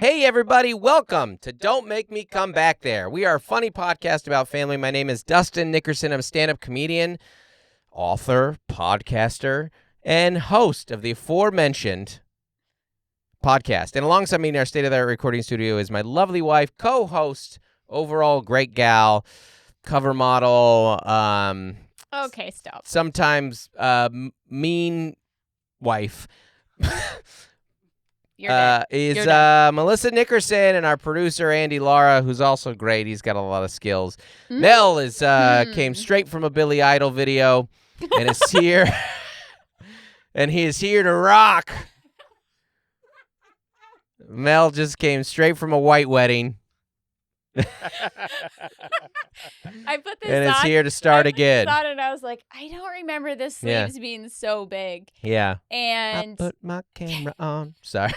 Hey, everybody, welcome to Don't Make Me Come Back There. We are a funny podcast about family. My name is Dustin Nickerson. I'm a stand-up comedian, author, podcaster, and host of the aforementioned podcast. And alongside me in our state-of-the-art recording studio is my lovely wife, co-host, overall great gal, cover model, Okay, stop. sometimes mean wife. You're dead. Is You're done. Melissa Nickerson, and our producer Andy Lara, who's also great. He's got a lot of skills. Mel is came straight from a Billy Idol video and is here, and he is here to rock. Mel just came straight from a white wedding. I put this and on. it's here to start again. I put this on and I was like, I don't remember the sleeves being so big. Yeah. And I put my camera on. Sorry.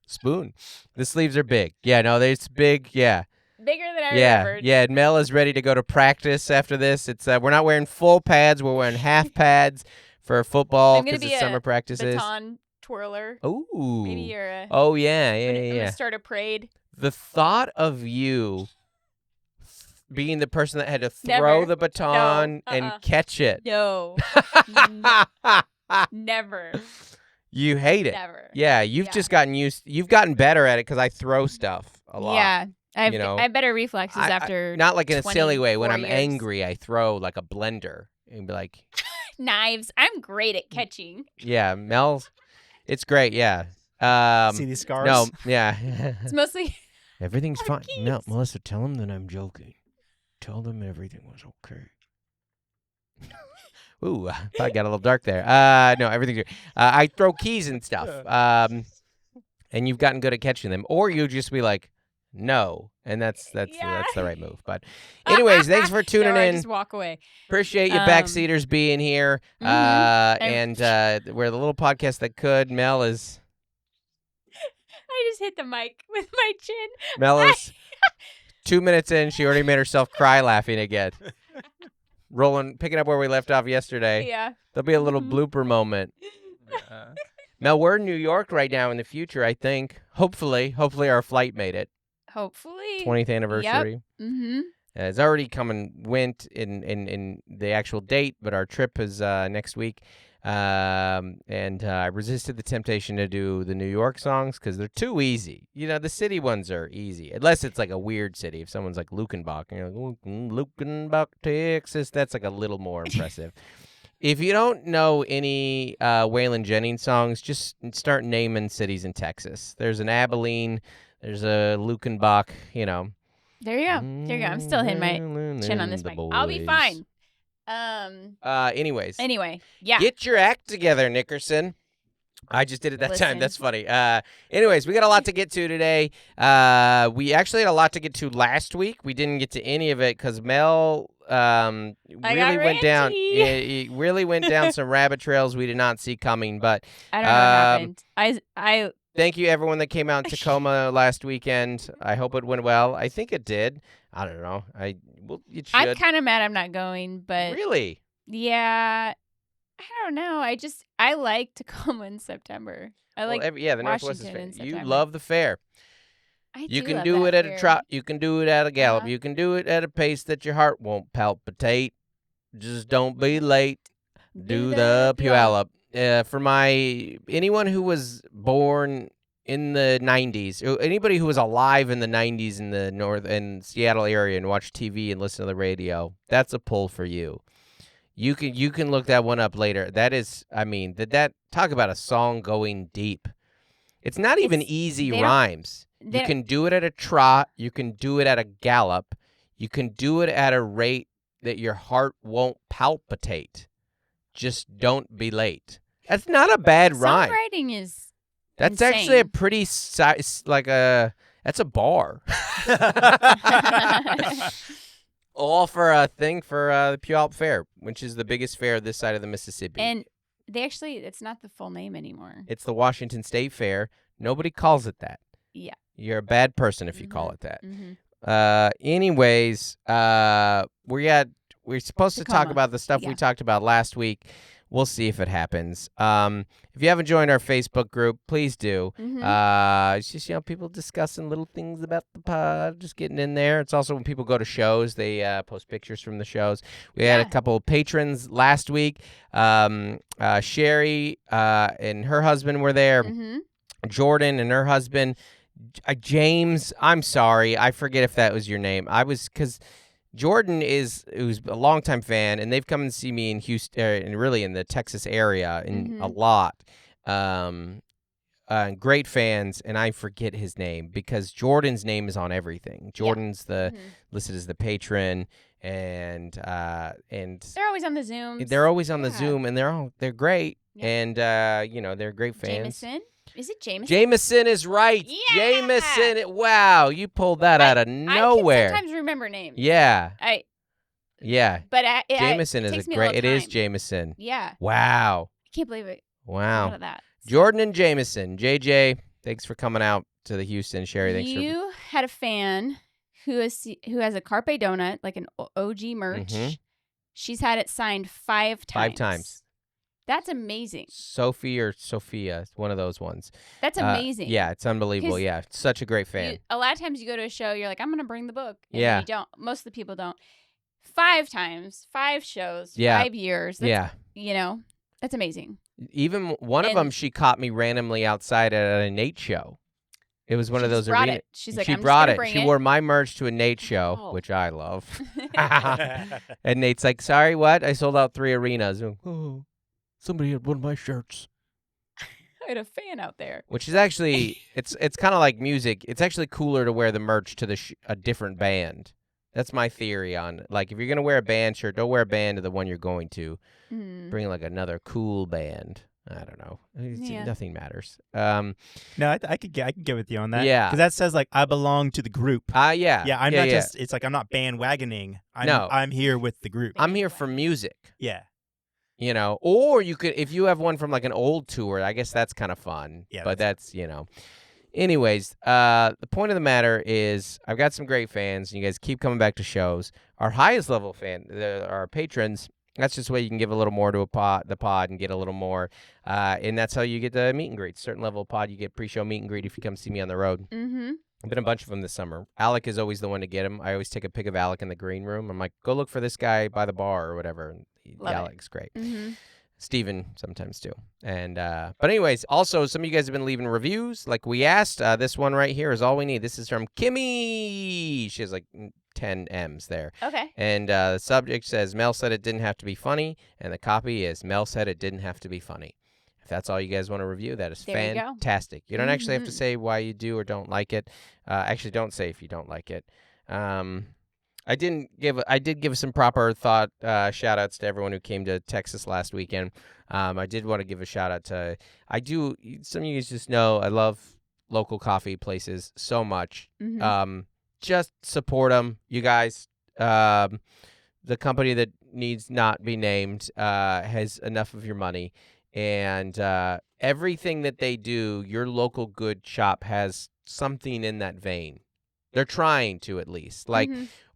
Spoon. The sleeves are big. Yeah, no, it's big. Yeah. Bigger than I remembered. Yeah. Mel is ready to go to practice after this. It's we're not wearing full pads. We're wearing half pads for football because it's summer practices. Baton twirler. Ooh. Maybe you're a... Oh, yeah. I'm going to start a parade. The thought of you being the person that had to throw the baton and catch it. No. Never. You hate it. Never. Yeah, you've gotten better at it because I throw stuff a lot. Yeah. I have better reflexes after not like in a silly way. When I'm years. angry, I throw like a blender and be like... Knives. I'm great at catching. Yeah, Mel's... It's great, yeah. See these scars? No, yeah. It's mostly... Everything's fine. keys. No, Melissa, tell them that I'm joking. Tell them everything was okay. Ooh, I thought it got a little dark there. No, everything's good. I throw keys and stuff. And you've gotten good at catching them. Or you just be like, no. And that's the right move. But anyways, thanks for tuning in. Just walk away. Appreciate you backseaters being here. And we're the little podcast that could. Mel is... I just hit the mic with my chin. Mel is 2 minutes in. She already made herself cry laughing again. Picking up where we left off yesterday. Yeah. There'll be a little blooper moment. Mel, we're in New York right now in the future, I think. Hopefully our flight made it. Hopefully. 20th anniversary. Yep. Mm-hmm. It's already went in the actual date, but our trip is next week. And I resisted the temptation to do the New York songs because they're too easy. You know, the city ones are easy, unless it's like a weird city. If someone's like Lukenbach, and you're like, Lukenbach, Texas, that's like a little more impressive. If you don't know any Waylon Jennings songs, just start naming cities in Texas. There's an Abilene, there's a Lukenbach, you know. There you go. I'm still hitting my chin on this mic. I'll be fine. Anyways. Anyway, yeah. Get your act together, Nickerson. I just did it that time. That's funny. Anyways, we got a lot to get to today. We actually had a lot to get to last week. We didn't get to any of it because Mel really went down. He really went down some rabbit trails we did not see coming. But I don't know what happened. I thank you everyone that came out in Tacoma last weekend. I hope it went well. I think it did. I don't know. It should. I'm kind of mad I'm not going, but really, yeah. I don't know. I like Tacoma in September. I like the Northwest is Washington fair. in You love the fair. You can love do that it at fair. a trot. You can do it at a gallop. Uh-huh. You can do it at a pace that your heart won't palpitate. Just don't be late. Do the Puyallup. For anyone who was born in the 90s, anybody who was alive in the 90s in the North and Seattle area and watched TV and listen to the radio, that's a pull for you. You can look that one up later. That is, that talk about a song going deep. It's not even easy rhymes. You can do it at a trot. You can do it at a gallop. You can do it at a rate that your heart won't palpitate. Just don't be late. That's not a bad rhyme. Songwriting is That's insane. actually a pretty that's a bar. All for a thing for the Puyallup Fair, which is the biggest fair this side of the Mississippi. And it's not the full name anymore. It's the Washington State Fair. Nobody calls it that. Yeah. You're a bad person if you call it that. Mm-hmm. Anyways, we're supposed to talk about the stuff we talked about last week, We'll see if it happens. If you haven't joined our Facebook group, please do. It's just, people discussing little things about the pod, just getting in there. It's also when people go to shows, they post pictures from the shows. We had a couple of patrons last week. Sherry and her husband were there. Jordan and her husband. James, I'm sorry. I forget if that was your name. Because Jordan who's a longtime fan, and they've come and see me in Houston, and really in the Texas area, a lot. Great fans, and I forget his name because Jordan's name is on everything. Jordan's listed as the patron, and they're always on the Zoom. They're always on the Zoom, and they're great, and they're great fans. Jameson? Is it Jameson? Jameson is right. Yeah! Jameson. Wow, you pulled that out of nowhere. I can sometimes remember names. Yeah. Yeah. But Jameson is great. It is Jameson. Yeah. Wow. I can't believe it. Wow. Out of that. Jordan and Jameson. JJ, thanks for coming out to the Houston. Sherry, thanks for. You had a fan who has a Carpe Donut, like an OG merch. She's had it signed 5 times. 5 times. That's amazing. Sophie or Sophia, one of those ones. That's amazing. Yeah, it's unbelievable. Yeah, such a great fan. A lot of times you go to a show, you're like, I'm going to bring the book. And yeah. You don't. Most of the people don't. 5 times, 5 shows, 5 years. That's, that's amazing. Even one of them, she caught me randomly outside at a Nate show. It was one of those arena. She's like, she brought it. She wore my merch to a Nate show, which I love. And Nate's like, sorry, what? I sold out 3 arenas. Oh, somebody had one of my shirts. I had a fan out there. Which is actually, it's kind of like music. It's actually cooler to wear the merch to a different band. That's my theory on it. Like, if you're going to wear a band shirt, don't wear a band to the one you're going to. Bring like another cool band. I don't know. Nothing matters. No, I could get with you on that. Yeah. Because that says, like, I belong to the group. Yeah. Yeah, I'm not just, it's like I'm not bandwagoning. I'm here with the group. I'm here for music. Yeah. Or you could, if you have one from like an old tour, I guess that's kind of fun. Yeah. But that's. Anyways, the point of the matter is I've got some great fans, and you guys keep coming back to shows. Our highest level fan, our patrons, that's just the way you can give a little more to the pod and get a little more. And that's how you get the meet and greets. Certain level of pod, you get pre-show meet and greet if you come see me on the road. I've been a bunch of them this summer. Alec is always the one to get them. I always take a pic of Alec in the green room. I'm like, go look for this guy by the bar or whatever. And Alec's great. Steven sometimes too. And but anyways, also some of you guys have been leaving reviews like we asked. This one right here is all we need. This is from Kimmy. She has like 10 M's there. Okay. And the subject says Mel said it didn't have to be funny, and the copy is Mel said it didn't have to be funny. If that's all you guys want to review, that is fantastic. You don't actually have to say why you do or don't like it. Actually, don't say if you don't like it. I did give some proper thought shout outs to everyone who came to Texas last weekend. I did want to give a shout out to some of you guys just know I love local coffee places so much. Just support them, you guys. The company that needs not be named has enough of your money, and everything that they do, your local good shop has something in that vein. They're trying to, at least.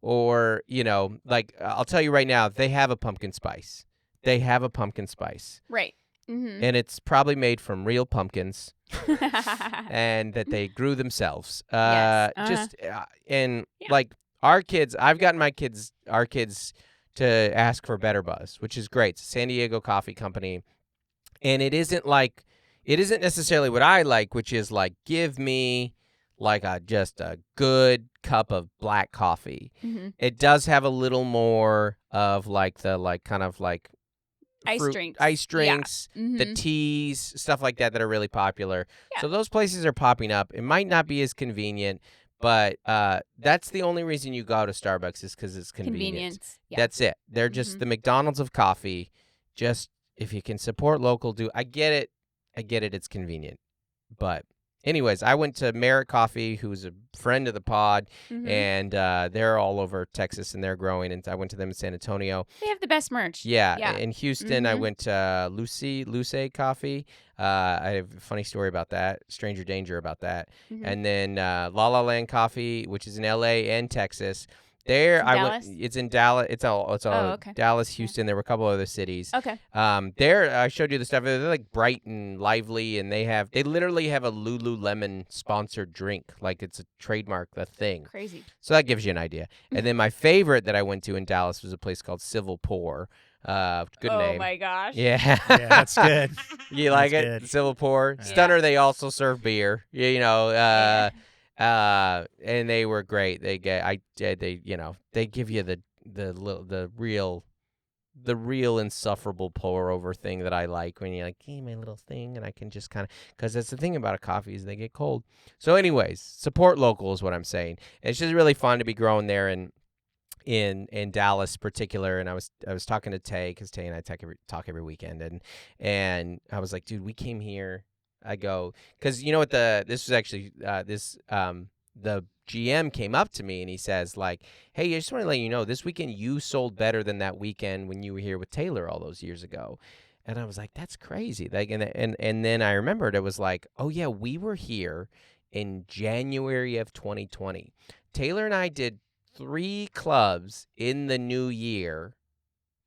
Or, I'll tell you right now, they have a pumpkin spice. Right. And it's probably made from real pumpkins and that they grew themselves. Yes. Like our kids, I've gotten our kids to ask for Better Buzz, which is great. It's a San Diego coffee company. And it isn't necessarily what I like, which is like, give me like just a good cup of black coffee. It does have a little more of like the kind of like ice drinks, the teas, stuff like that are really popular. Yeah. So those places are popping up. It might not be as convenient, but that's the only reason you go to Starbucks is because it's convenient. Convenience. Yeah. That's it. They're just the McDonald's of coffee. Just if you can support local, I get it. It's convenient, but. Anyways, I went to Merritt Coffee, who's a friend of the pod, and they're all over Texas, and they're growing. And I went to them in San Antonio. They have the best merch. Yeah. In Houston, I went to Luce Coffee. I have a funny story about that, Stranger Danger about that. And then La La Land Coffee, which is in L.A. and Texas. There, in I Dallas? went. It's in Dallas. It's all okay. Dallas, Houston. There were a couple other cities. Okay. There, I showed you the stuff. They're like bright and lively, and they literally have a Lululemon sponsored drink, like it's a trademark, the thing. Crazy. So that gives you an idea. And then my favorite that I went to in Dallas was a place called Civil Pour. Good name. Oh my gosh. Yeah. Yeah, that's good. You like That's it? good. Civil Pour. Yeah. Stunner, they also serve beer. And they were great. They give you the real insufferable pour over thing that I like when you're like, hey, my little thing, and I can just kind of, because that's the thing about a coffee is they get cold. So anyways, support local is what I'm saying. It's just really fun to be growing there in Dallas particular. And I was talking to Tay, because Tay and I talk every weekend, and I was like, dude, we came here. I go, because you know what, the GM came up to me and he says, like, hey, I just want to let you know, this weekend you sold better than that weekend when you were here with Taylor all those years ago. And I was like, that's crazy. Like, and then I remembered, it was like, oh yeah, we were here in January of 2020. Taylor and I did 3 clubs in the new year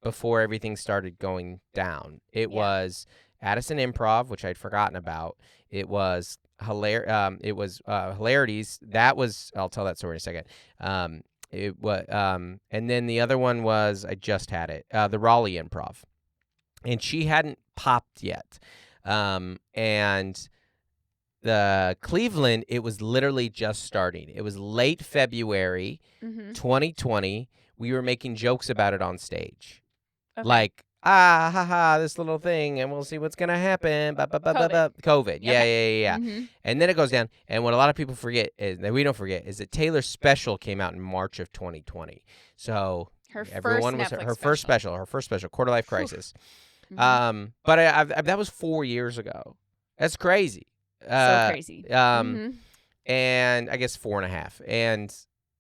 before everything started going down. It was Addison Improv, which I'd forgotten about. It was Hilarities. That was, I'll tell that story in a second. It was and then the other one was, I just had it, the Raleigh Improv, and she hadn't popped yet. And the Cleveland, it was literally just starting. It was late February 2020. We were making jokes about it on stage. Okay. Like, haha, this little thing, and we'll see what's going to happen. COVID. Yeah. Mm-hmm. And then it goes down. And what a lot of people forget, that we don't forget, is that Taylor's special came out in March of 2020. So her first special, Quarter Life Crisis. Mm-hmm. But that was 4 years ago. That's crazy. So crazy. And I guess 4.5. And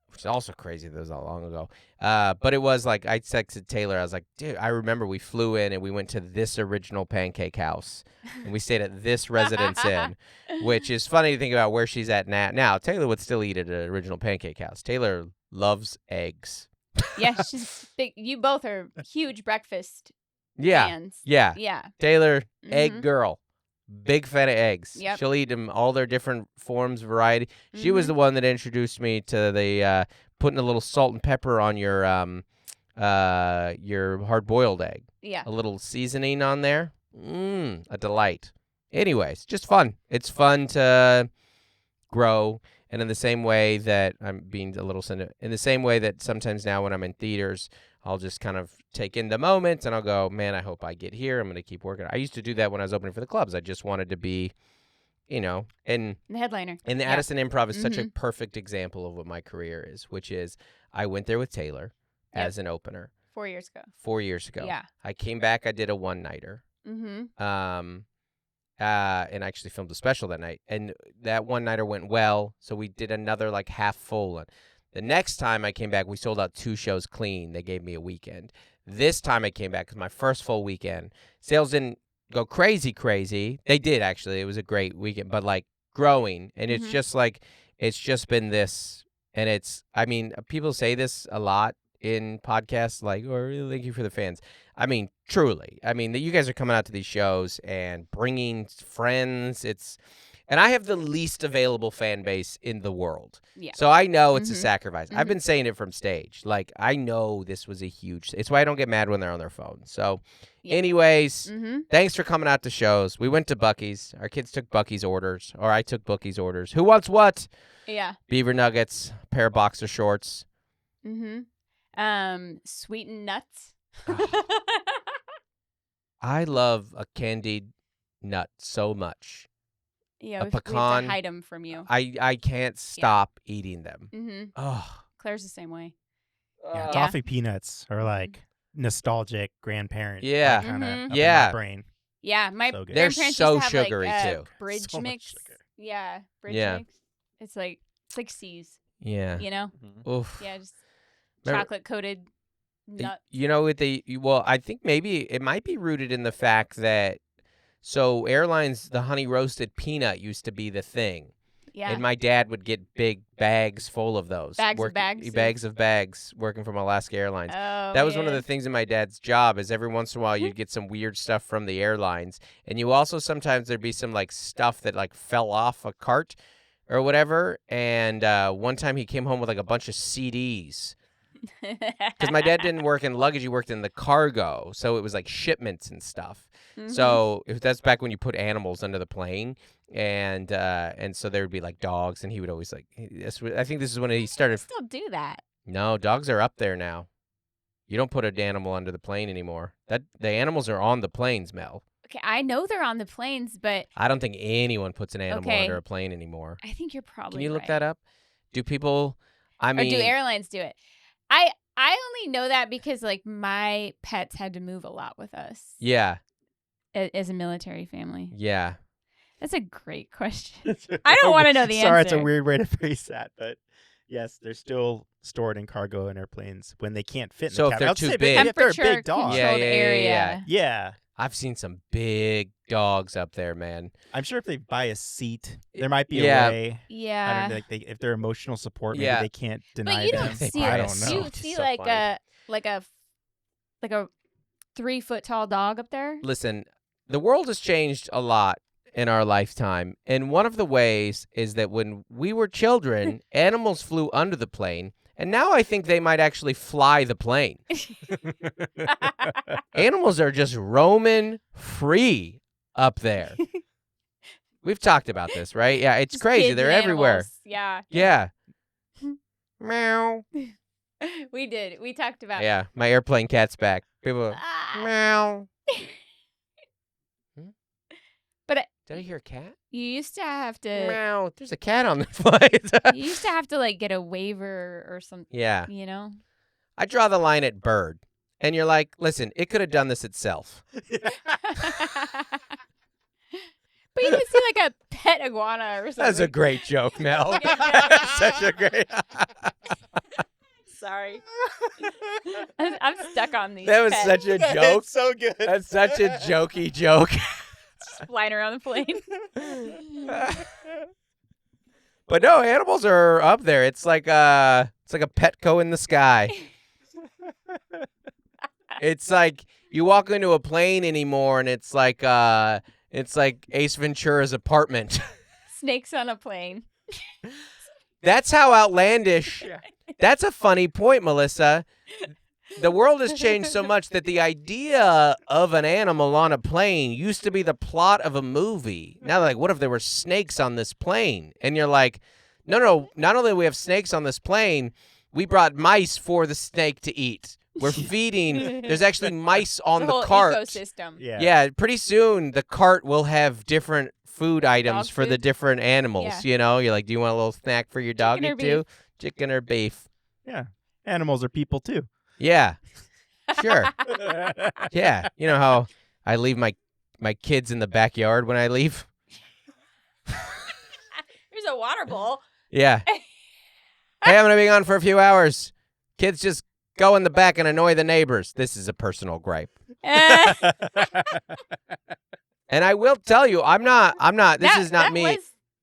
which is also crazy. That was not long ago. But it was like, I texted Taylor. I was like, dude, I remember we flew in and we went to this original pancake house. And we stayed at this Residence Inn, which is funny to think about where she's at now. Now, Taylor would still eat at an original pancake house. Taylor loves eggs. Yeah, she's big. You both are huge breakfast fans. Yeah. Taylor, egg Mm-hmm. girl. Big fan of eggs. Yep. She'll eat them all their different forms, variety. She was the one that introduced me to the putting a little salt and pepper on your hard-boiled egg. Yeah. A little seasoning on there. A delight. Anyways, just fun. It's fun to grow. And in the same way that I'm being a little in the same way that sometimes now when I'm in theaters, I'll just kind of take in the moment and I'll go, man, I hope I get here. I'm going to keep working. I used to do that when I was opening for the clubs. I just wanted to be, and the headliner. And the Addison Improv is such a perfect example of what my career is, which is I went there with Taylor as an opener. 4 years ago. 4 years ago. Yeah. I came back. I did a one-nighter. Mm-hmm. And I actually filmed a special that night. And that one-nighter went well, so we did another like half full one. The next time I came back, we sold out 2 shows clean. They gave me a weekend. This time I came back because my first full weekend, sales didn't go crazy. They did, actually. It was a great weekend, but like growing. And it's just like, it's just been this. And it's, I mean, people say this a lot in podcasts, like, oh, really, thank you for the fans. I mean, truly. I mean, that you guys are coming out to these shows and bringing friends. And I have the least available fan base in the world. Yeah. So I know it's a sacrifice. I've been saying it from stage. Like, I know this was a huge... It's why I don't get mad when they're on their phone. So, anyways, thanks for coming out to shows. We went to Buc-ee's. Our kids took Buc-ee's orders. Or I took Buc-ee's orders. Who wants what? Yeah. Beaver nuggets, a pair of boxer shorts. Sweetened nuts. I love a candied nut so much. Yeah, a we pecan. have to hide them from you. I can't stop eating them. Oh, Claire's the same way. Yeah, toffee peanuts are like nostalgic grandparent. Yeah. Kind of Yeah. my brain. Yeah, my So good. They're grandparents so used to have, sugary like, too. Bridge So much mix. sugar. Yeah, bridge Yeah. mix. It's like C's. Yeah. You know? Oof. Yeah, just Remember- chocolate coated nut. You know what I think maybe it might be rooted in the fact that, so airlines, the honey roasted peanut used to be the thing. Yeah. And my dad would get big bags full of those. Bags of bags? Bags of bags working from Alaska Airlines. Oh, That was one of the man. things in my dad's job is every once in a while you'd get some weird stuff from the airlines. And you also sometimes there'd be some like stuff that like fell off a cart or whatever. And one time he came home with like a bunch of CDs. Because my dad didn't work in luggage, he worked in the cargo. So it was like shipments and stuff. Mhm. So if that's back when you put animals under the plane. And so there would be like dogs, and he would always like. I think this is when he started. Still do that. No, dogs are up there now. You don't put an animal under the plane anymore. The animals are on the planes, Mel. Okay, I know they're on the planes, but I don't think anyone puts an animal Okay. under a plane anymore. I think you're probably Can you look right. that up? Do people? I mean, Or do airlines do it? I only know that because like my pets had to move a lot with us yeah, as a military family. yeah. That's a great question. I don't want to know the Sorry, it's a answer. weird way to phrase that, but yes, they're still stored in cargo in airplanes when they can't fit in So the if cabin. they're I would too say big. if they're a Temperature big dog. Yeah, controlled area. Yeah. I've seen some big dogs up there, man. I'm sure if they buy a seat, there might be Yeah. a way. I Yeah. don't know, like if they're emotional support, maybe Yeah. they can't deny But you them. don't They see buy I a don't seat. know. You It's see so like funny. a 3-foot tall dog up there. Listen, the world has changed a lot in our lifetime, and one of the ways is that when we were children, animals flew under the plane, and now I think they might actually fly the plane. Animals are just roaming free up there. We've talked about this, right? Yeah, it's Just crazy. kids They're and everywhere. animals. Yeah. Yeah. Meow. We did. We talked about Yeah, my airplane cat's back. People, Ah. meow. But Did I hear a cat? you used to have to Meow. There's a cat on the flight. you used to have to like get a waiver or something, Yeah. you know? I draw the line at bird. And you're like, listen, it could have done this itself. But you can see like a pet iguana or something. That's a great joke, Mel. Good joke. Such a great. Sorry. I'm stuck on these. That was pets such a joke. It's so good. That's such a jokey joke. flying around the plane. But no, animals are up there. It's like a Petco in the sky. It's like you walk into a plane anymore, and it's like Ace Ventura's apartment. Snakes on a plane. That's how outlandish. Yeah. That's a funny point, Melissa. The world has changed so much that the idea of an animal on a plane used to be the plot of a movie. Now they're like, what if there were snakes on this plane? And you're like, no, not only do we have snakes on this plane, we brought mice for the snake to eat. We're feeding. There's actually mice on The the whole cart. ecosystem. Yeah. Pretty soon the cart will have different food items Dog for the food? different animals. Yeah. You know, you're like, do you want a little snack for your dog Chicken or too? Chicken or beef? Yeah. Animals are people too. Yeah, sure. Yeah, you know how I leave my kids in the backyard when I leave? There's a water bowl. Yeah. Hey, I'm going to be gone for a few hours. Kids just go in the back and annoy the neighbors. This is a personal gripe. And I will tell you, I'm not, this is not that me. was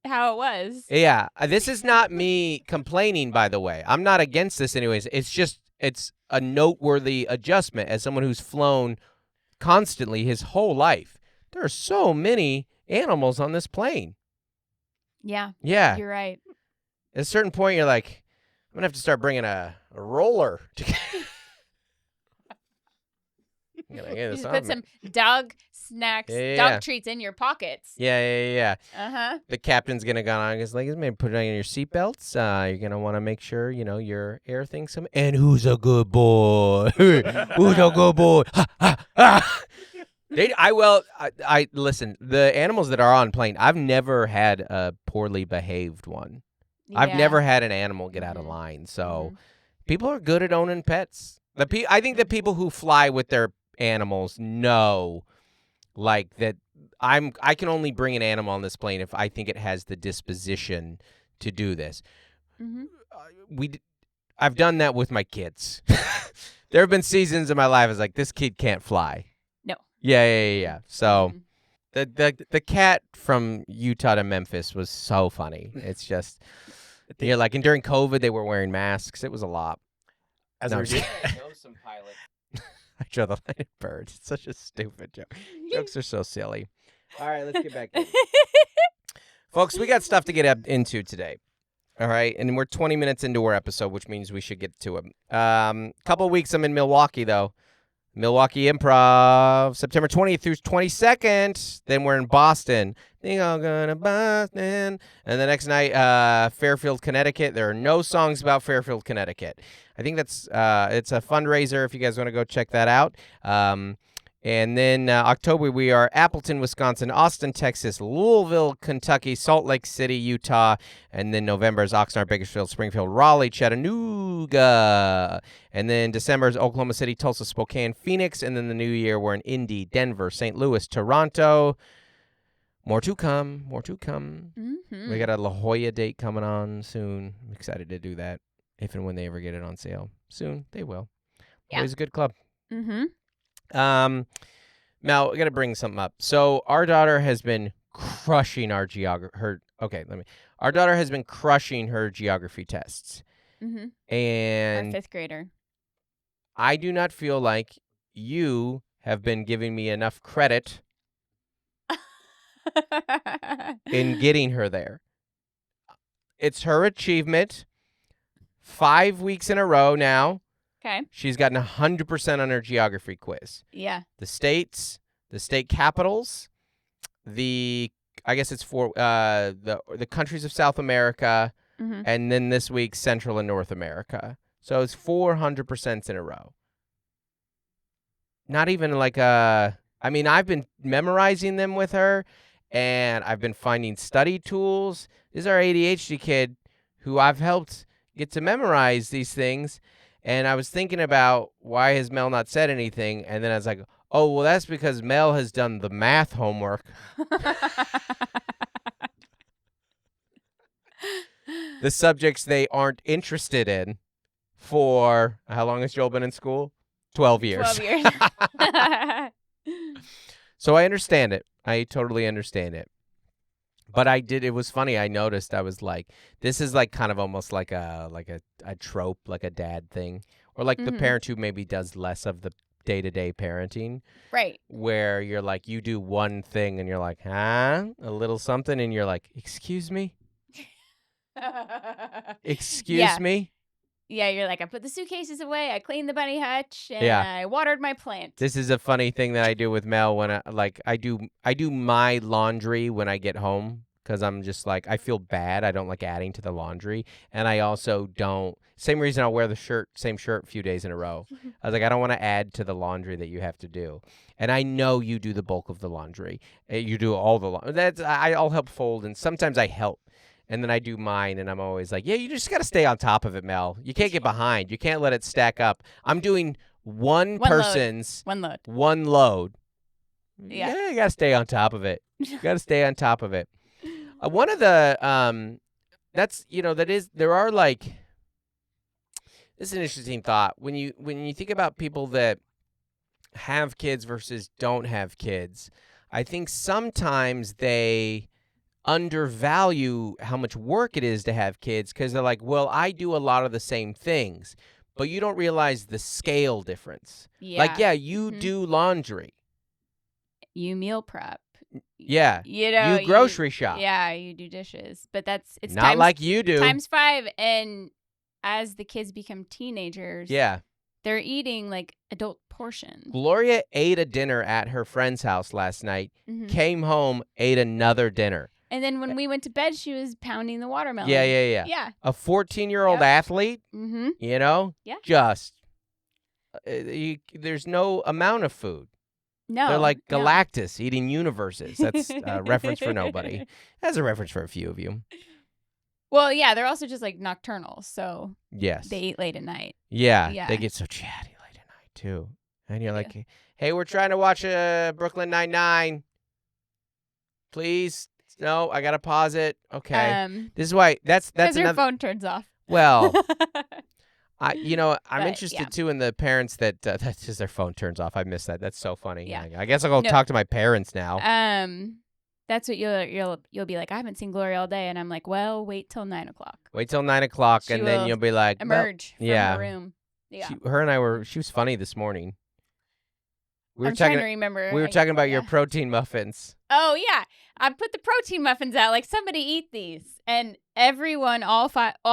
how it was. Yeah, this is not me complaining, by the way. I'm not against this anyways. It's a noteworthy adjustment as someone who's flown constantly his whole life. There are so many animals on this plane. Yeah, Yeah. you're right. At a certain point, you're like, I'm going to have to start bringing a roller. You just put some dog snacks, Yeah. dog treats in your pockets. Yeah. Uh-huh. The captain's going to go on. He's like, maybe put it on your seatbelts. You're going to want to make sure, your air thing's some. And who's a good boy? Who's a good boy? Ha, ha, ha. I listen, the animals that are on plane, I've never had a poorly behaved one. I've Yeah. never had an animal get out of Mhm. line. So people are good at owning pets. I think the people who fly with their animals know, like, that I can only bring an animal on this plane if I think it has the disposition to do this. Mhm. I've done that with my kids. There have been seasons in my life I was like, this kid can't fly. No. Yeah. So Mhm. The cat from Utah to Memphis was so funny. It's just you're like, and during COVID they were wearing masks. It was a lot. As No, we I'm just did. kidding. Some pilot. I draw the line at birds. It's such a stupid joke. Jokes are so silly. All right, let's get back in. Folks, we got stuff to get into today. All right, and we're 20 minutes into our episode, which means we should get to it. Couple weeks I'm in Milwaukee, though. Milwaukee Improv, September 20th through 22nd. Then we're in Boston. Think I'm gonna Boston. And the next night, Fairfield, Connecticut. There are no songs about Fairfield, Connecticut. I think that's it's a fundraiser if you guys want to go check that out. And then October, we are Appleton, Wisconsin, Austin, Texas, Louisville, Kentucky, Salt Lake City, Utah. And then November is Oxnard, Bakersfield, Springfield, Raleigh, Chattanooga. And then December is Oklahoma City, Tulsa, Spokane, Phoenix. And then the new year, we're in Indy, Denver, St. Louis, Toronto. More to come. More to come. Mm-hmm. We got a La Jolla date coming on soon. I'm excited to do that if and when they ever get it on sale. Soon, they will. Yeah. Always a good club. Mm-hmm. Now I got to bring something up. So our daughter has been crushing our Our daughter has been crushing her geography tests, Mm-hmm. Our and 5th grader. I do not feel like you have been giving me enough credit in getting her there. It's her achievement. 5 weeks in a row now. Okay. She's gotten 100% on her geography quiz. Yeah. The states, the state capitals, I guess it's for the countries of South America, Mm-hmm. and then this week Central and North America. So it's 400% in a row. Not even like I've been memorizing them with her, and I've been finding study tools. This is our ADHD kid who I've helped get to memorize these things. And I was thinking about why has Mel not said anything, and then I was like, oh, well, that's because Mel has done the math homework. The subjects they aren't interested in for, how long has Joel been in school? 12 years. 12 years. So I understand it. I totally understand it. But it was funny. I noticed, I was like, this is like kind of almost like a trope, like a dad thing. Or like the Mhm. parent who maybe does less of the day-to-day parenting. Right. Where you're like, you do one thing and you're like, huh? A little something. And you're like, excuse me? Excuse Yeah. me? Yeah, you're like, I put the suitcases away, I cleaned the bunny hutch, and Yeah. I watered my plant. This is a funny thing that I do with Mel when I do my laundry when I get home because I'm just like, I feel bad. I don't like adding to the laundry, and I also don't. Same reason I'll wear the same shirt a few days in a row. I was like, I don't want to add to the laundry that you have to do, and I know you do the bulk of the laundry. You do all the laundry. I'll help fold, and sometimes I help. And then I do mine, and I'm always like, yeah, you just got to stay on top of it, Mel. You can't get behind. You can't let it stack up. I'm doing one person's One load. one load. Yeah. You got to stay on top of it. You got to stay on top of it. One of the, there are like, this is an interesting thought. When you think about people that have kids versus don't have kids, I think sometimes they undervalue how much work it is to have kids because they're like, well, I do a lot of the same things, but you don't realize the scale difference. Yeah. Like, yeah, you Mhm. do laundry. You meal prep. Yeah. You know, You grocery shop. Yeah, you do dishes. But it's Not times, like you do. times 5. And as the kids become teenagers, Yeah. they're eating like adult portions. Gloria ate a dinner at her friend's house last night, Mhm. came home, ate another dinner. And then when we went to bed, she was pounding the watermelon. Yeah. Yeah. A 14-year-old Yep. athlete, Mm-hmm. you know, Yeah. just, there's no amount of food. No. They're like no. Galactus eating universes. That's a reference for nobody. That's a reference for a few of you. Well, yeah, they're also just like nocturnal, so Yes. they eat late at night. Yeah. Yeah. They get so chatty late at night, too. And you're Yeah. like, hey, we're trying to watch Brooklyn Nine-Nine. Please? No, I got to pause it. Okay. This is why, that's because your another, phone turns off. well, I'm But, interested yeah. too in the parents that that's just their phone turns off. I miss that. That's so funny. Yeah. I guess I'll go No. talk to my parents now. That's what you'll be like. I haven't seen Gloria all day, and I'm like, well, wait till 9 o'clock. Wait till 9 o'clock, She and then will you'll be like, Emerge from yeah. her room. Yeah. Her and I were. She was funny this morning. I'm trying to remember. We were talking about your protein muffins. Oh yeah, I put the protein muffins out. Like, somebody eat these, and everyone, all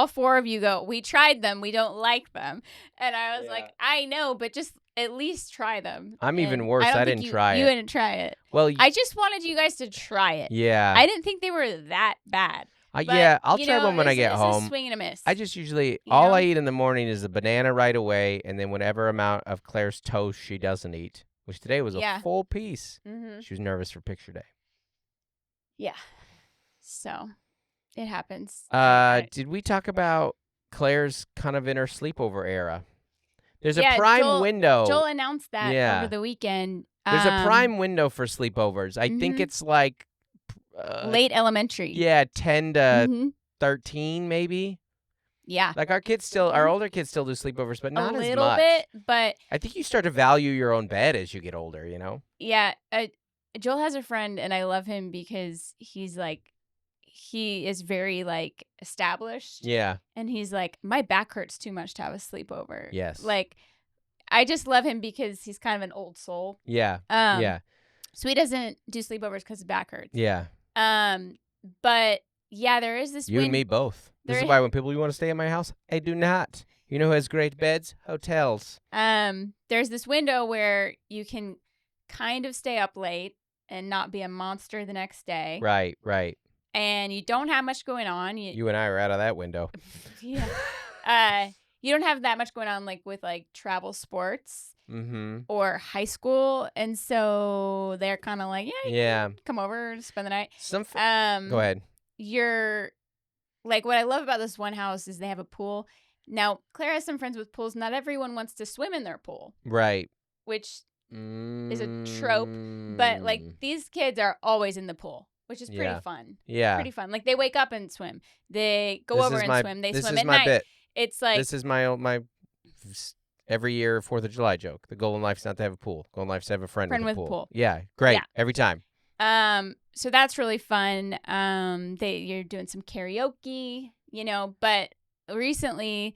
four of you go, we tried them. We don't like them, and I was like, I know, but just at least try them. I'm And even worse. I didn't try it. You didn't try it. Well, I just wanted you guys to try it. Yeah. I didn't think they were that bad. But, yeah, I'll try one when I get home. It's a swing and a miss. I just usually all I eat in the morning is a banana right away, and then whatever amount of Claire's toast she doesn't eat. Which today was a full piece. Mm-hmm. She was nervous for picture day. Yeah. So, it happens. Did we talk about Claire's kind of in her sleepover era? There's a prime window. Joel announced that over the weekend. There's a prime window for sleepovers. I think it's like... late elementary. Yeah, 10 to 13 maybe. Yeah. Like our older kids still do sleepovers, but not as much. A little bit, but I think you start to value your own bed as you get older, Yeah. Joel has a friend, and I love him because he is very like established. Yeah. And he's like, my back hurts too much to have a sleepover. Yes. Like, I just love him because he's kind of an old soul. Yeah. Yeah. So he doesn't do sleepovers because his back hurts. Yeah. But yeah, there is this. You and me both. This is why when people want to stay at my house, I do not. You know who has great beds? Hotels. There's this window where you can kind of stay up late and not be a monster the next day. Right. And you don't have much going on. You and I are out of that window. Yeah. You don't have that much going on, like with like travel sports or high school, and so they're kind of like, yeah, come over to spend the night. Go ahead. You're like, what I love about this one house is they have a pool. Now, Claire has some friends with pools. Not everyone wants to swim in their pool, right? Which is a trope, but like these kids are always in the pool, which is pretty fun. Yeah, pretty fun. Like they wake up and swim. They go over and swim. They swim at night. Bit. It's like this is my every year 4th of July joke. The goal in life is not to have a pool. Goal in life is to have a friend with a pool. Yeah, great. Yeah. Every time. So that's really fun. You're doing some karaoke, but recently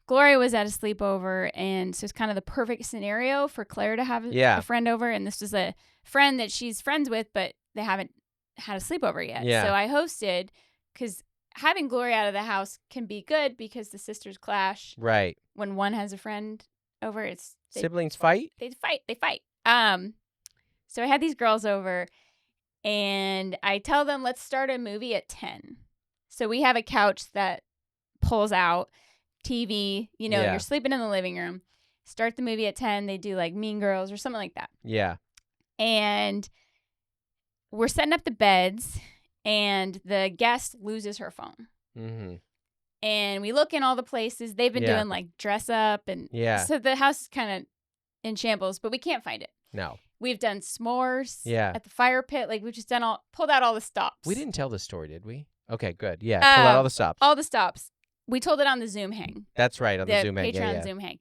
Gloria was at a sleepover, and so it's kind of the perfect scenario for Claire to have a friend over, and this was a friend that she's friends with, but they haven't had a sleepover yet. Yeah. So I hosted, because having Gloria out of the house can be good because the sisters clash. Right. When one has a friend over, siblings fight? They fight. So I had these girls over, and I tell them, let's start a movie at 10. So we have a couch that pulls out, TV, you're sleeping in the living room. Start the movie at 10. They do like Mean Girls or something like that. Yeah. And we're setting up the beds, and the guest loses her phone. Mm-hmm. And we look in all the places. They've been doing like dress up, and so the house is kind of in shambles, but we can't find it. No. We've done s'mores at the fire pit. Like, we've just pulled out all the stops. We didn't tell the story, did we? Okay, good. Yeah, pull out all the stops. All the stops. We told it on the Zoom hang. That's right, on the Zoom hang. Patron Zoom hang.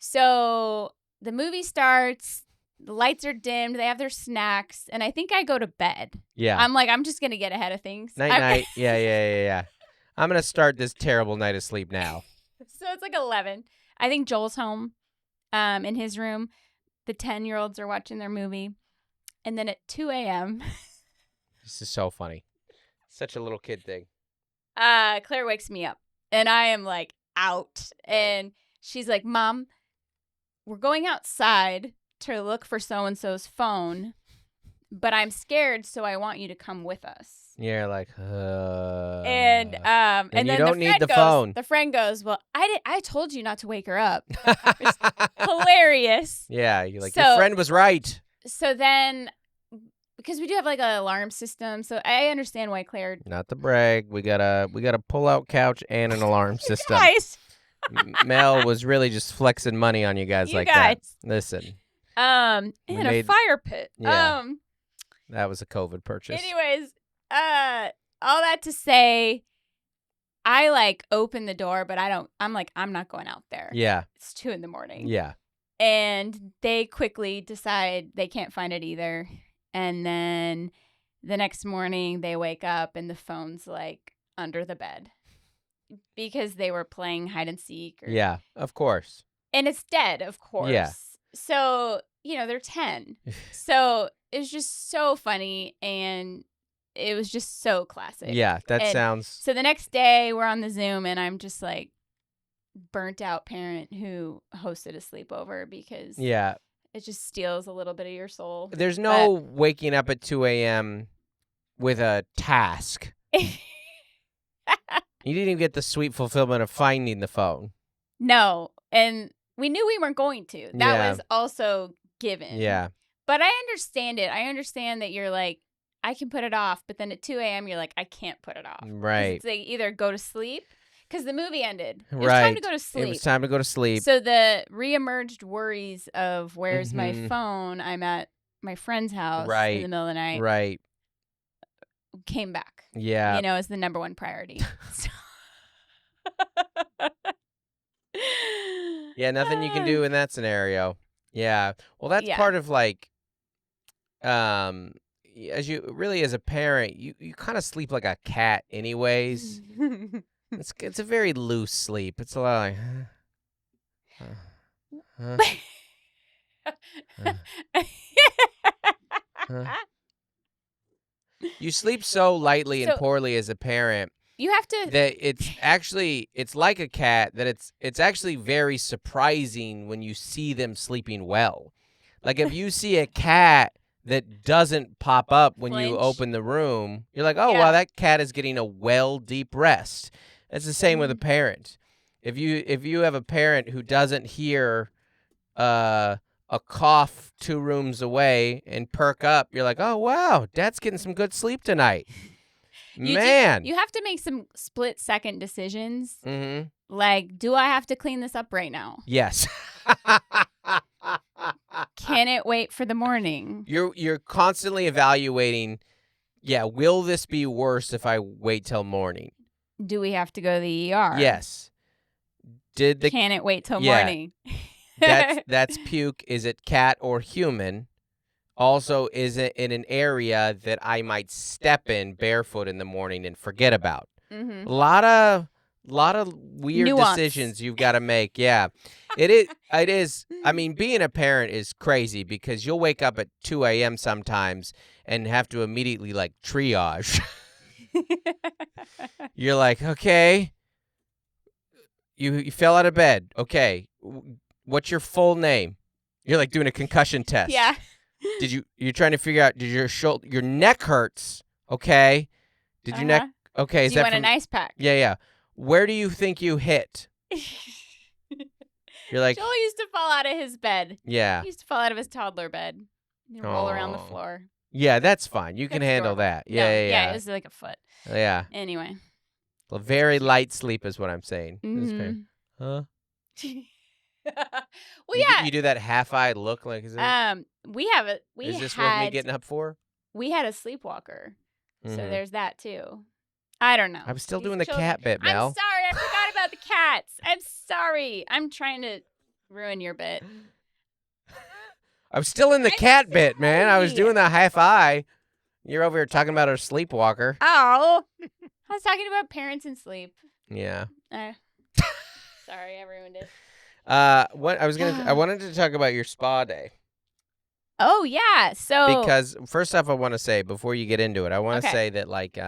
So the movie starts. The lights are dimmed. They have their snacks, and I think I go to bed. Yeah. I'm like, I'm just gonna get ahead of things. Night. Yeah. I'm gonna start this terrible night of sleep now. So it's like 11. I think Joel's home, in his room. The 10-year-olds are watching their movie, and then at 2 a.m. This is so funny. Such a little kid thing. Claire wakes me up, and I am like out, and she's like, Mom, we're going outside to look for so-and-so's phone, but I'm scared, so I want you to come with us. You're like, and then you don't need the phone. The friend goes, well, I told you not to wake her up. It's hilarious. Yeah, you're like, your friend was right. So then, because we do have like an alarm system, so I understand why Claire. Not to brag, we got a pull-out couch and an alarm system. Guys. Mel was really just flexing money on you guys that. Listen. And a fire pit. Yeah. That was a COVID purchase. Anyways, all that to say, I like open the door, but I'm like, I'm not going out there. Yeah. It's 2 a.m. Yeah. And they quickly decide they can't find it either. And then the next morning they wake up and the phone's like under the bed because they were playing hide and seek. Yeah, of course. And it's dead, of course. Yeah. So, they're 10. So it was just so funny and it was just so classic. Yeah, that And sounds... So the next day we're on the Zoom and I'm just like burnt out parent who hosted a sleepover because it just steals a little bit of your soul. There's no waking up at 2 a.m. with a task. You didn't even get the sweet fulfillment of finding the phone. No, and we knew we weren't going to. That was also given. Yeah. But I understand it. I understand that you're like, I can put it off, but then at 2 a.m. you're like, I can't put it off. Right. It's like either go to sleep, because the movie ended. It was Right. time to go to sleep. It was time to go to sleep. So the reemerged worries of where's my phone? I'm at my friend's house in the middle of the night. Right. Came back. Yeah. As the number one priority. Yeah, nothing you can do in that scenario. Yeah. Well, that's part of like, as a parent, you kind of sleep like a cat anyways. It's a very loose sleep. It's a lot like, You sleep so lightly and poorly as a parent. You have to that it's like a cat that it's actually very surprising when you see them sleeping well. Like if you see a cat that doesn't pop up when you open the room, you're like, oh wow, that cat is getting a deep rest. It's the same with a parent. If you have a parent who doesn't hear a cough 2 rooms away and perk up, you're like, oh wow, Dad's getting some good sleep tonight. You have to make some split-second decisions. Mm-hmm. Like, do I have to clean this up right now? Yes. Can it wait for the morning? You're constantly evaluating, will this be worse if I wait till morning? Do we have to go to the ER? Yes. Can it wait till morning? That's puke. Is it cat or human? Also, is it in an area that I might step in barefoot in the morning and forget about? Mm-hmm. A lot of weird decisions you've got to make. Yeah, it is. I mean, being a parent is crazy because you'll wake up at 2 a.m. sometimes and have to immediately like triage. You're like, okay, you fell out of bed. Okay, what's your full name? You're like doing a concussion test. Yeah. You're trying to figure out, your neck hurts, okay? Did your neck, okay. Do you want an ice pack? Yeah. Where do you think you hit? You're like. Joel used to fall out of his bed. Yeah. He used to fall out of his toddler bed and roll around the floor. Yeah, that's fine. You can handle that. Yeah. It was like a foot. Yeah. Anyway. A very light sleep is what I'm saying. Mm-hmm. Huh? Well, yeah. You do that half-eyed look like is it? Is this worth me getting up for? We had a sleepwalker, so there's that too. I don't know. I'm still doing the cat bit, Mel. I'm sorry, I forgot about the cats. I'm sorry. I'm trying to ruin your bit. I'm still in the cat bit, man. I was doing the half-eye. You're over here talking about our sleepwalker. Oh, I was talking about parents and sleep. Yeah. Sorry, I ruined it. I wanted to talk about your spa day. Oh yeah, so because first off, I want to say before you get into it, I want to say that like,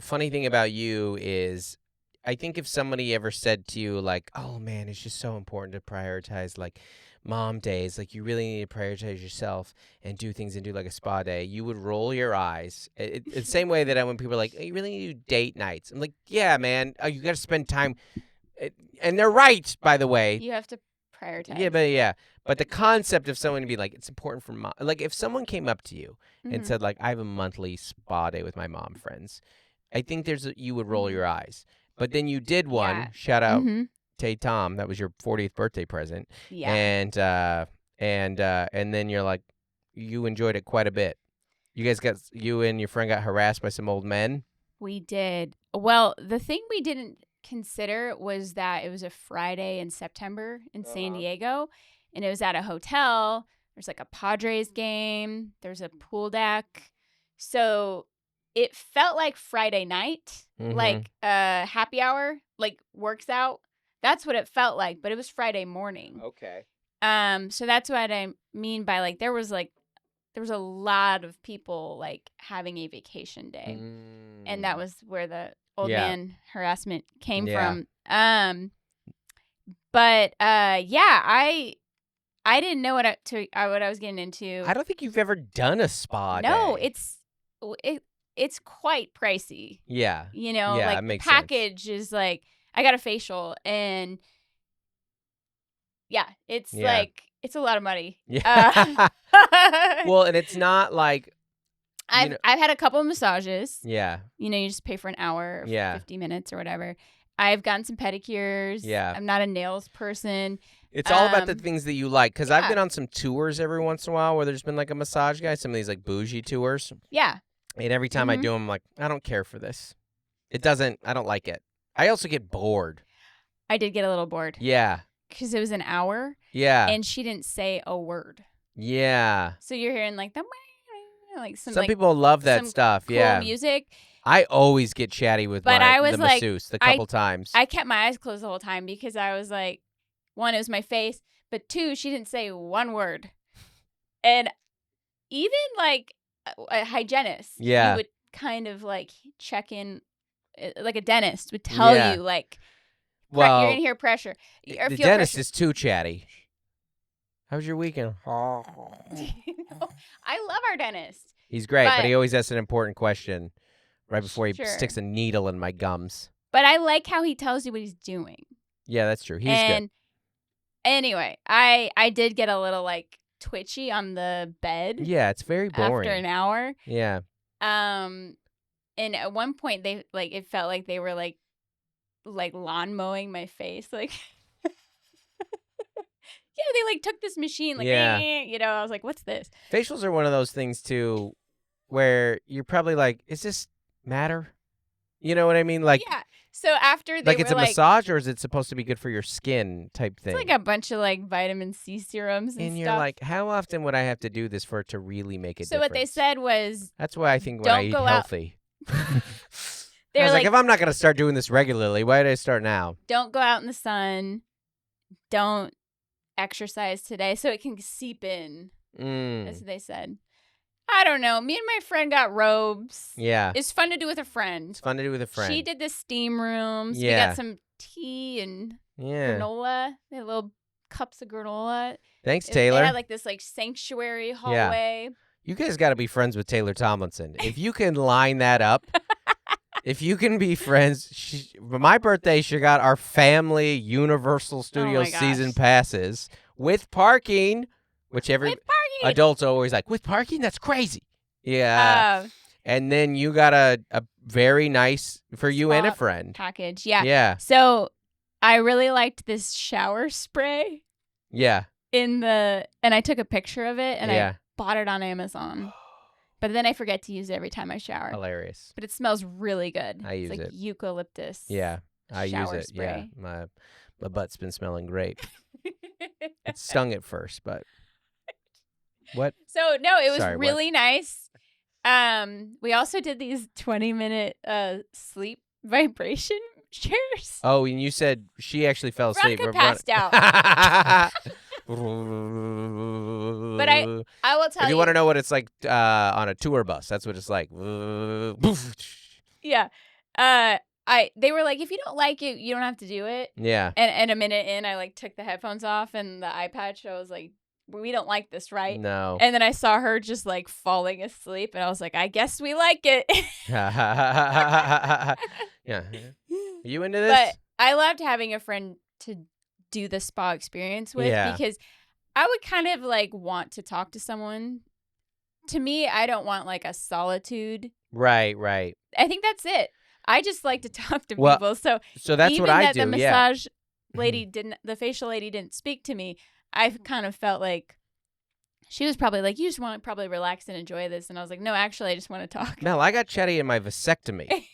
funny thing about you is, I think if somebody ever said to you like, "Oh man, it's just so important to prioritize like mom days, like you really need to prioritize yourself and do things and do like a spa day," you would roll your eyes. It's the same way that when people are like, "Oh, you really need to do date nights," I'm like, "Yeah, man, you got to spend time." And they're right, by the way. You have to prioritize. Yeah, but the concept of someone to be like, it's important for mom. Like if someone came up to you and said like, I have a monthly spa day with my mom friends, I think you would roll your eyes. But then you did one. Yeah. Shout out Tay Tom. That was your 40th birthday present. Yeah. And then you're like, you enjoyed it quite a bit. You and your friend got harassed by some old men. We did. Well, the thing we didn't consider was that it was a Friday in September in San Diego, and it was at a hotel. There's like a Padres game. There's a pool deck. So it felt like Friday night, like happy hour, like works out. That's what it felt like, but it was Friday morning. Okay. So that's what I mean by like there was a lot of people like having a vacation day. And that was where the old man harassment came from. But I didn't know what I was getting into. I don't think you've ever done a spa No, day. it's quite pricey. Yeah. You know, Yeah, like it makes the package is like I got a facial and it's like it's a lot of money. Yeah. Well, and it's not like I've had a couple of massages. Yeah. You know, you just pay for an hour or 50 minutes or whatever. I've gotten some pedicures. Yeah. I'm not a nails person. It's all about the things that you like. Because I've been on some tours every once in a while where there's been like a massage guy, some of these like bougie tours. Yeah. And every time I do them, I'm like, I don't care for this. I don't like it. I also get bored. I did get a little bored. Yeah. Because it was an hour. Yeah. And she didn't say a word. Yeah. So you're hearing like some people love that stuff. Cool music. I always get chatty with the masseuse the couple times. I kept my eyes closed the whole time because I was like, one, it was my face, but two, she didn't say one word. And even like a hygienist, you would kind of like check in, like a dentist would tell you like, you're going to hear pressure. The dentist is too chatty. How was your weekend? I love our dentist. He's great, but he always asks an important question right before he sticks a needle in my gums. But I like how he tells you what he's doing. Yeah, that's true. He's good. Anyway, I did get a little like twitchy on the bed. Yeah, it's very boring. After an hour. Yeah. And at one point they like it felt like they were like lawn mowing my face, like they like took this machine, like you know, I was like, what's this? Facials are one of those things too where you're probably like, is this matter? You know what I mean? Like So after they it's a massage, or is it supposed to be good for your skin type thing? It's like a bunch of like vitamin C serums and you're stuff. like, how often would I have to do this for it to really make a difference? So what they said was, that's why I think when I eat healthy. They're I was like, if I'm not going to start doing this regularly, why did I start now? Don't go out in the sun. Don't exercise today so it can seep in. That's what they said. I don't know. Me and my friend got robes. Yeah. It's fun to do with a friend. It's fun to do with a friend. She did the steam rooms. Yeah. We got some tea and granola. They had little cups of granola. Thanks, Taylor. They had like this like sanctuary hallway. Yeah. You guys got to be friends with Taylor Tomlinson. If you can line that up, if you can be friends. For my birthday, she got our family Universal Studios season passes with parking, which adults are always like, with parking? That's crazy. Yeah. And then you got a very nice, for you and a friend, package. Yeah. Yeah. So I really liked this shower spray. Yeah. And I took a picture of it and I bought it on Amazon. But then I forget to use it every time I shower. Hilarious. But it smells really good. I use it's like it. Eucalyptus. Yeah. I use it. Spray. Yeah. My butt's been smelling great. It stung at first, but what? So no, it was really nice. We also did these 20-minute sleep vibration chairs. Oh, and you said she actually fell asleep. Veronica passed out. But I will tell you. If you want to know what it's like on a tour bus, that's what it's like. Yeah. They were like, if you don't like it, you don't have to do it. Yeah. And a minute in, I like took the headphones off and the eye patch. I was like, we don't like this, right? No. And then I saw her just like falling asleep, and I was like, I guess we like it. Yeah. Are you into this? But I loved having a friend to do the spa experience with because I would kind of like want to talk to someone. To me, I don't want like a solitude. Right. I think that's it. I just like to talk to people. So that's even what I that do. The massage lady the facial lady didn't speak to me. I kind of felt like she was probably like, you just want to probably relax and enjoy this. And I was like, no, actually, I just want to talk. Mel, I got chatty in my vasectomy.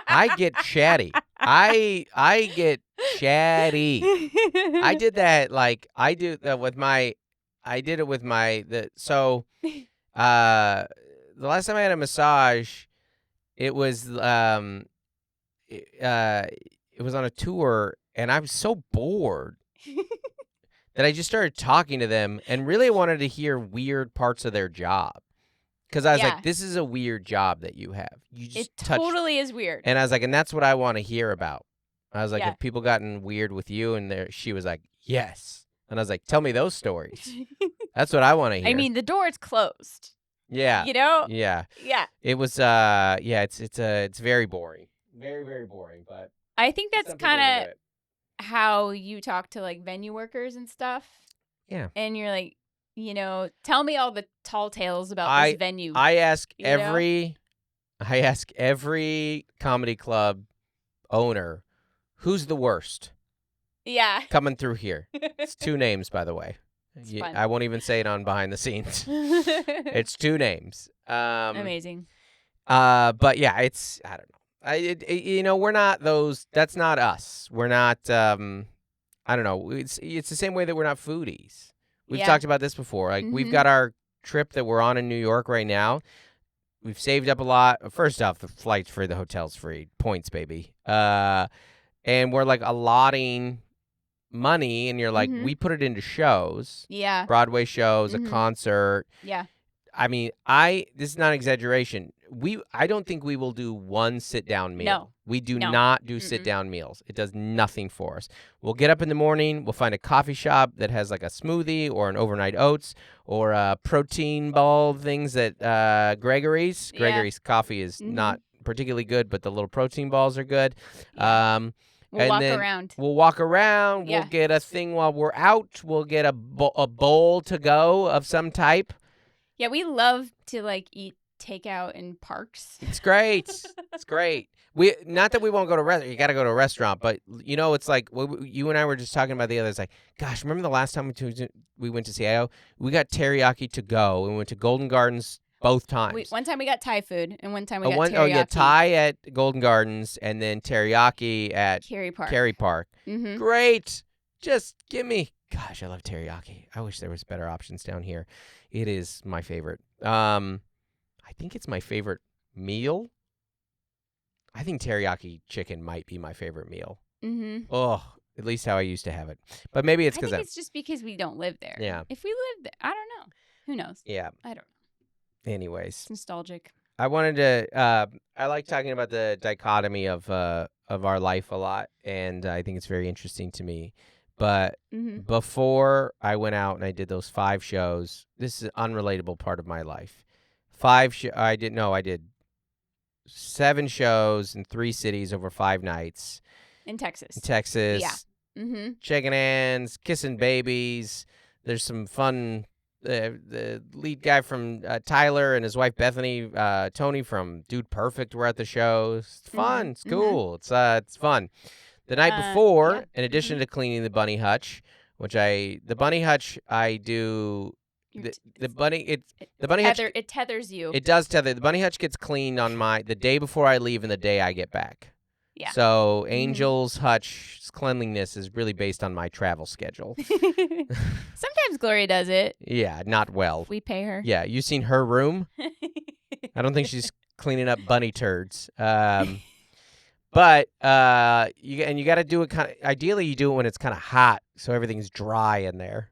I get chatty. I get chatty. I did that I do that with my I did it with my the last time I had a massage, it was it was on a tour, and I was so bored that I just started talking to them, and really wanted to hear weird parts of their job. Because I was Yeah. like, this is a weird job that you have. You just It touch. totally is weird. And I was like, and that's what I want to hear about. I was like, Yeah. have people gotten weird with you? And she was like, yes. And I was like, tell me those stories. That's what I want to hear. I mean, the door is closed. yeah. You know? Yeah. Yeah. It was it's very boring. Very, very boring, but I think that's some people are into kind of it. how you talk to like venue workers and stuff. Yeah. And you're like, tell me all the tall tales about this venue. I ask you know? every comedy club owner, who's the worst Yeah. coming through here. It's 2 names, by the way. It's fun. I won't even say it on behind the scenes. It's 2 names. Amazing. But yeah, it's I don't know. We're not those. That's not us. We're not. I don't know. It's the same way that we're not foodies. We've Yeah. talked about this before. Like we've got our trip that we're on in New York right now. We've saved up a lot. First off, the flight's free, the hotel's free. Points, baby. And we're like allotting money, and you're like, we put it into shows. Yeah. Broadway shows, a concert. Yeah. I mean, this is not an exaggeration. I don't think we will do one sit-down meal. No. We do No. not do sit-down meals. It does nothing for us. We'll get up in the morning. We'll find a coffee shop that has like a smoothie or an overnight oats or protein ball things that Gregory's. Yeah. Gregory's coffee is not particularly good, but the little protein balls are good. Yeah. We'll walk then around. We'll walk around. Yeah. We'll get a thing while we're out. We'll get a bowl to go of some type. Yeah, we love to like eat takeout in parks. It's great. It's great. Not that we won't go to a restaurant. You got to go to a restaurant, but it's like you and I were just talking about the other. It's like, gosh, remember the last time we went to Seattle? We got teriyaki to go. We went to Golden Gardens both times. One time we got Thai food, and one time we got teriyaki. Oh yeah, Thai at Golden Gardens, and then teriyaki at Cary Park. Mm-hmm. Great. Just give me. Gosh, I love teriyaki. I wish there was better options down here. It is my favorite. I think it's my favorite meal. I think teriyaki chicken might be my favorite meal. Mm-hmm. Oh, at least how I used to have it. But maybe it's because it's just because we don't live there. Yeah. If we lived there, I don't know. Who knows? Yeah. I don't know. Anyways, It's nostalgic. I wanted to. I like talking about the dichotomy of our life a lot, and I think it's very interesting to me. But before I went out and I did those 5 shows, this is an unrelatable part of my life. I did 7 shows in 3 cities over 5 nights. In Texas. Yeah. Mm-hmm. Shaking hands, kissing babies. There's some fun. The lead guy from Tyler and his wife Bethany, Tony from Dude Perfect were at the show. It's fun. It's cool. It's fun. The night before, in addition to cleaning the bunny hutch, the bunny hutch I do. The bunny hutch. It tethers you. It does tether. The bunny hutch gets cleaned on the day before I leave and the day I get back. Yeah. So Angel's hutch's cleanliness is really based on my travel schedule. Sometimes Gloria does it. Yeah, not well. We pay her. Yeah, you seen her room? I don't think she's cleaning up bunny turds. But you got to do it kind of. Ideally, you do it when it's kind of hot, so everything's dry in there.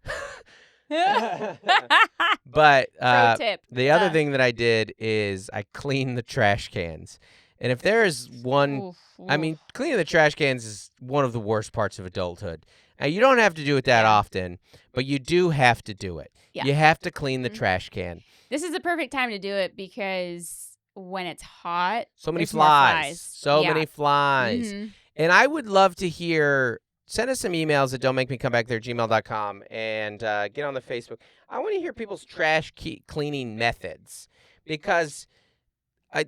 But Pro tip. the other thing that I did is I cleaned the trash cans. And if there is one, I mean, cleaning the trash cans is one of the worst parts of adulthood. And you don't have to do it that often, but you do have to do it. Yeah. You have to clean the trash can. This is the perfect time to do it because when it's hot, So many there's more flies. So Yeah. many flies. Mhm. And I would love to hear. Send us some emails at dontmakemecomebackthere@gmail.com and get on the Facebook. I want to hear people's trash cleaning methods because I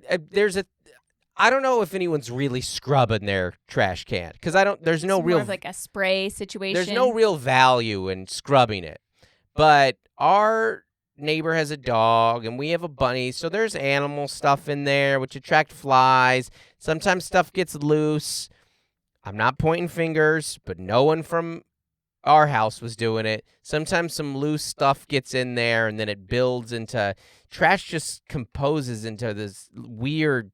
don't know if anyone's really scrubbing their trash can because there's no It's real more of like a spray situation. there's no real value in scrubbing it. But our neighbor has a dog, and we have a bunny, so there's animal stuff in there, which attract flies. Sometimes stuff gets loose. I'm not pointing fingers, but no one from our house was doing it. Sometimes some loose stuff gets in there, and then it builds into trash. Just composes into this weird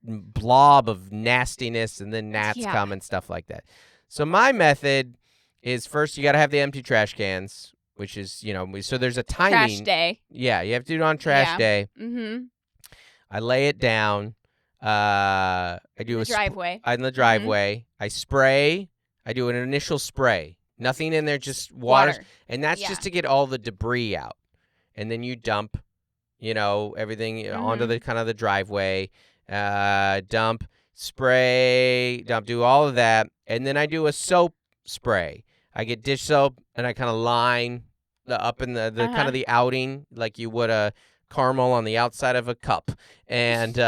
blob of nastiness, and then gnats come and stuff like that. So my method is, first you got to have the empty trash cans, which is, so there's a timing. Trash day. Yeah, you have to do it on trash day. Mm-hmm. I lay it down. I do the driveway. In the driveway. I spray. I do an initial spray. Nothing in there, just water. And that's just to get all the debris out. And then you dump, everything onto the kind of the driveway. Dump, spray, dump, do all of that. And then I do a soap spray. I get dish soap and I kind of line up in the kind of the outing like you would a caramel on the outside of a cup, and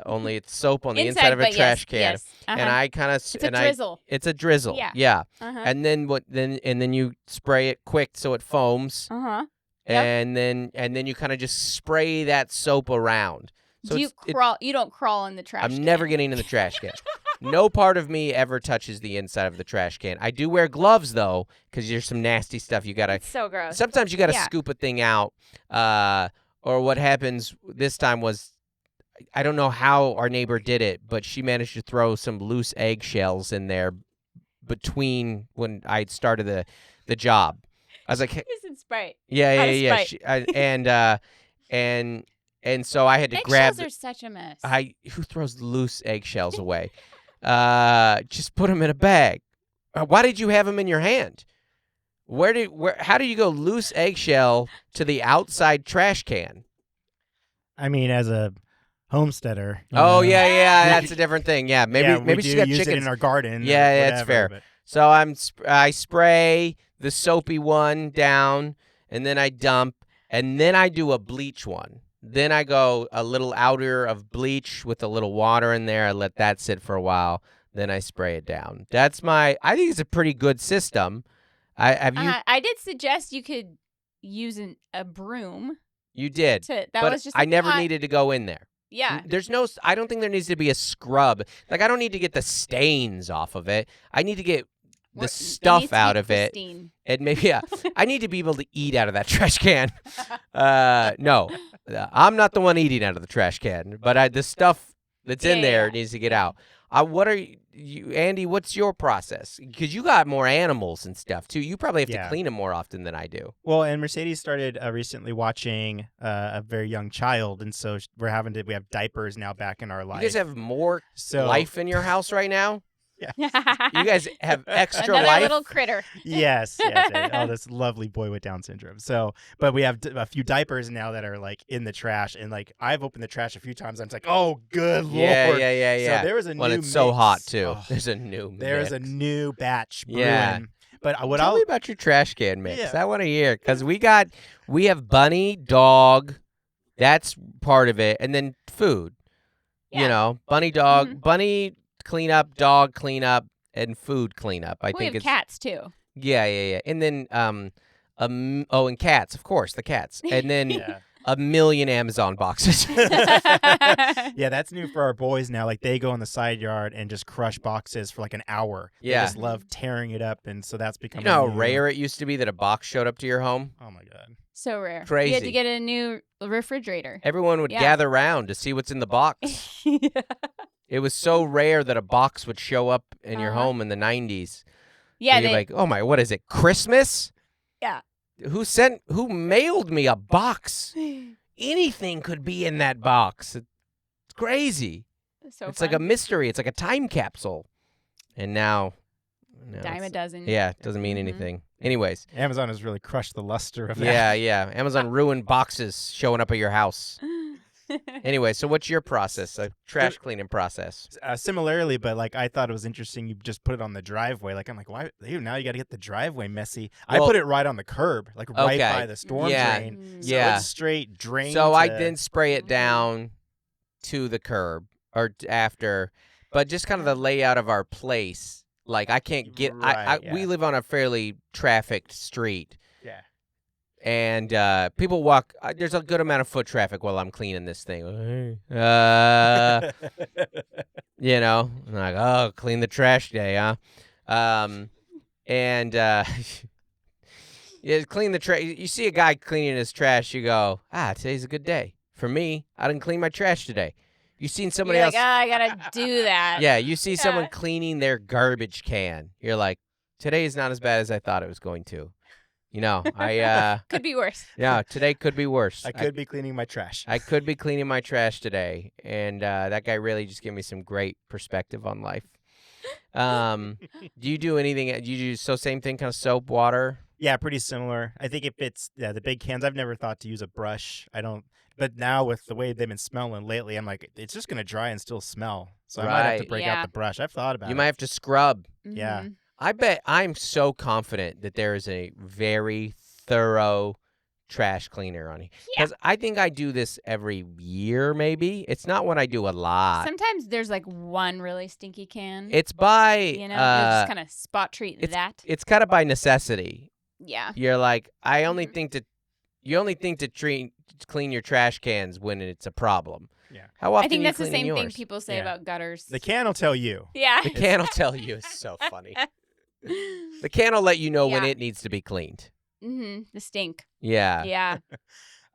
only it's soap on the inside of a trash can. Yes. And I kind of it's a drizzle. It's a drizzle. Yeah. And then then you spray it quick so it foams. Yep. And then you kind of just spray that soap around. So you crawl? You don't crawl in the trash can. I'm never getting in the trash can. No part of me ever touches the inside of the trash can. I do wear gloves, though, because there's some nasty stuff you got to... It's so gross. Sometimes you got to scoop a thing out. Or what happens this time was, I don't know how our neighbor did it, but she managed to throw some loose eggshells in there between when I started the job. I was like... This is spite. Yeah. And so I had to grab... Eggshells are such a mess. Who throws loose eggshells away? Just put them in a bag. Why did you have them in your hand? How do you go loose eggshell to the outside trash can? I mean, as a homesteader. Yeah, that's a different thing. Yeah, maybe she's got use chickens it in our garden. Yeah, that's fair. But... So I spray the soapy one down, and then I dump, and then I do a bleach one. Then I go a little outer of bleach with a little water in there. I let that sit for a while. Then I spray it down. I think it's a pretty good system. I did suggest you could use a broom. You did. Was just I never needed to go in there. Yeah. I don't think there needs to be a scrub. Like, I don't need to get the stains off of it. I need to get the stuff out of it. And maybe, I need to be able to eat out of that trash can. No. I'm not the one eating out of the trash can, but the stuff that's in there needs to get out. What are you, Andy? What's your process? Because you got more animals and stuff too. You probably have to clean them more often than I do. Well, and Mercedes started recently watching a very young child, and so we have diapers now back in our life. You guys have more life in your house right now. Yeah. You guys have extra Another life. little critter. Yes. Oh, this lovely boy with Down syndrome. So, but we have a few diapers now that are like in the trash, and like I've opened the trash a few times. And it's like, oh, good lord. Yeah. So there was a new. It's mix. so hot too. There's a new. There's mix. a new batch brewing. Yeah. But Tell me about your trash can mix. I want to hear, because we have bunny, dog. That's part of it, and then food. Yeah. Bunny, dog, bunny. Cleanup, dog cleanup, and food cleanup. I think we have cats too. Yeah. And then and cats, of course, the cats. And then a million Amazon boxes. Yeah, that's new for our boys now. Like, they go in the side yard and just crush boxes for like an hour. Yeah. They just love tearing it up, and so that's becoming how rare it used to be that a box showed up to your home? Oh my god. So rare. Crazy. You had to get a new refrigerator. Everyone would gather around to see what's in the box. It was so rare that a box would show up in your home in the 90s. Yeah. You're like, oh my, what is it, Christmas? Yeah. Who mailed me a box? Anything could be in that box. It's crazy. It's like a mystery. It's like a time capsule. And now dime a dozen. Yeah, it doesn't mean anything. Anyways. Amazon has really crushed the luster of that. Yeah. Amazon ruined boxes showing up at your house. Anyway, so what's your process, a trash cleaning process? Similarly, but like I thought it was interesting. You just put it on the driveway. Like I'm like, why? Now you got to get the driveway messy. I put it right on the curb, like right by the storm drain. So it's straight drain. So I didn't spray it down to the curb or after, but just kind of the layout of our place. Like I can't get. We live on a fairly trafficked street. Yeah. And people walk. There's a good amount of foot traffic while I'm cleaning this thing. You know, I'm like, oh, clean the trash today, huh? And yeah, clean the trash. You see a guy cleaning his trash, you go, today's a good day. For me, I didn't clean my trash today. You seen somebody You're else? like, I gotta do that. Yeah, you see someone cleaning their garbage can. You're like, today is not as bad as I thought it was going to. You know, could be worse. Yeah, today could be worse. I could be cleaning my trash. I could be cleaning my trash today, and that guy really just gave me some great perspective on life. Do you do anything? Do you do same thing, kind of soap, water? Yeah, pretty similar. I think if it's the big cans, I've never thought to use a brush. I don't. But now with the way they've been smelling lately, I'm like, it's just gonna dry and still smell. So I might have to break out the brush. I've thought about it. You might have to scrub. Mm-hmm. Yeah. I bet I'm so confident that there is a very thorough trash cleaner on here. Because I think I do this every year, maybe. It's not what I do a lot. Sometimes there's like one really stinky can. It's by you just kind of spot treat that. It's kind of by necessity. Yeah. You're like, you only think to clean your trash cans when it's a problem. Yeah. How often I think that's the same yours? thing people say about gutters. The can will tell you. Yeah. The can will tell you. It's so funny. The can will let you know when it needs to be cleaned. Mm-hmm. The stink. Yeah. Yeah.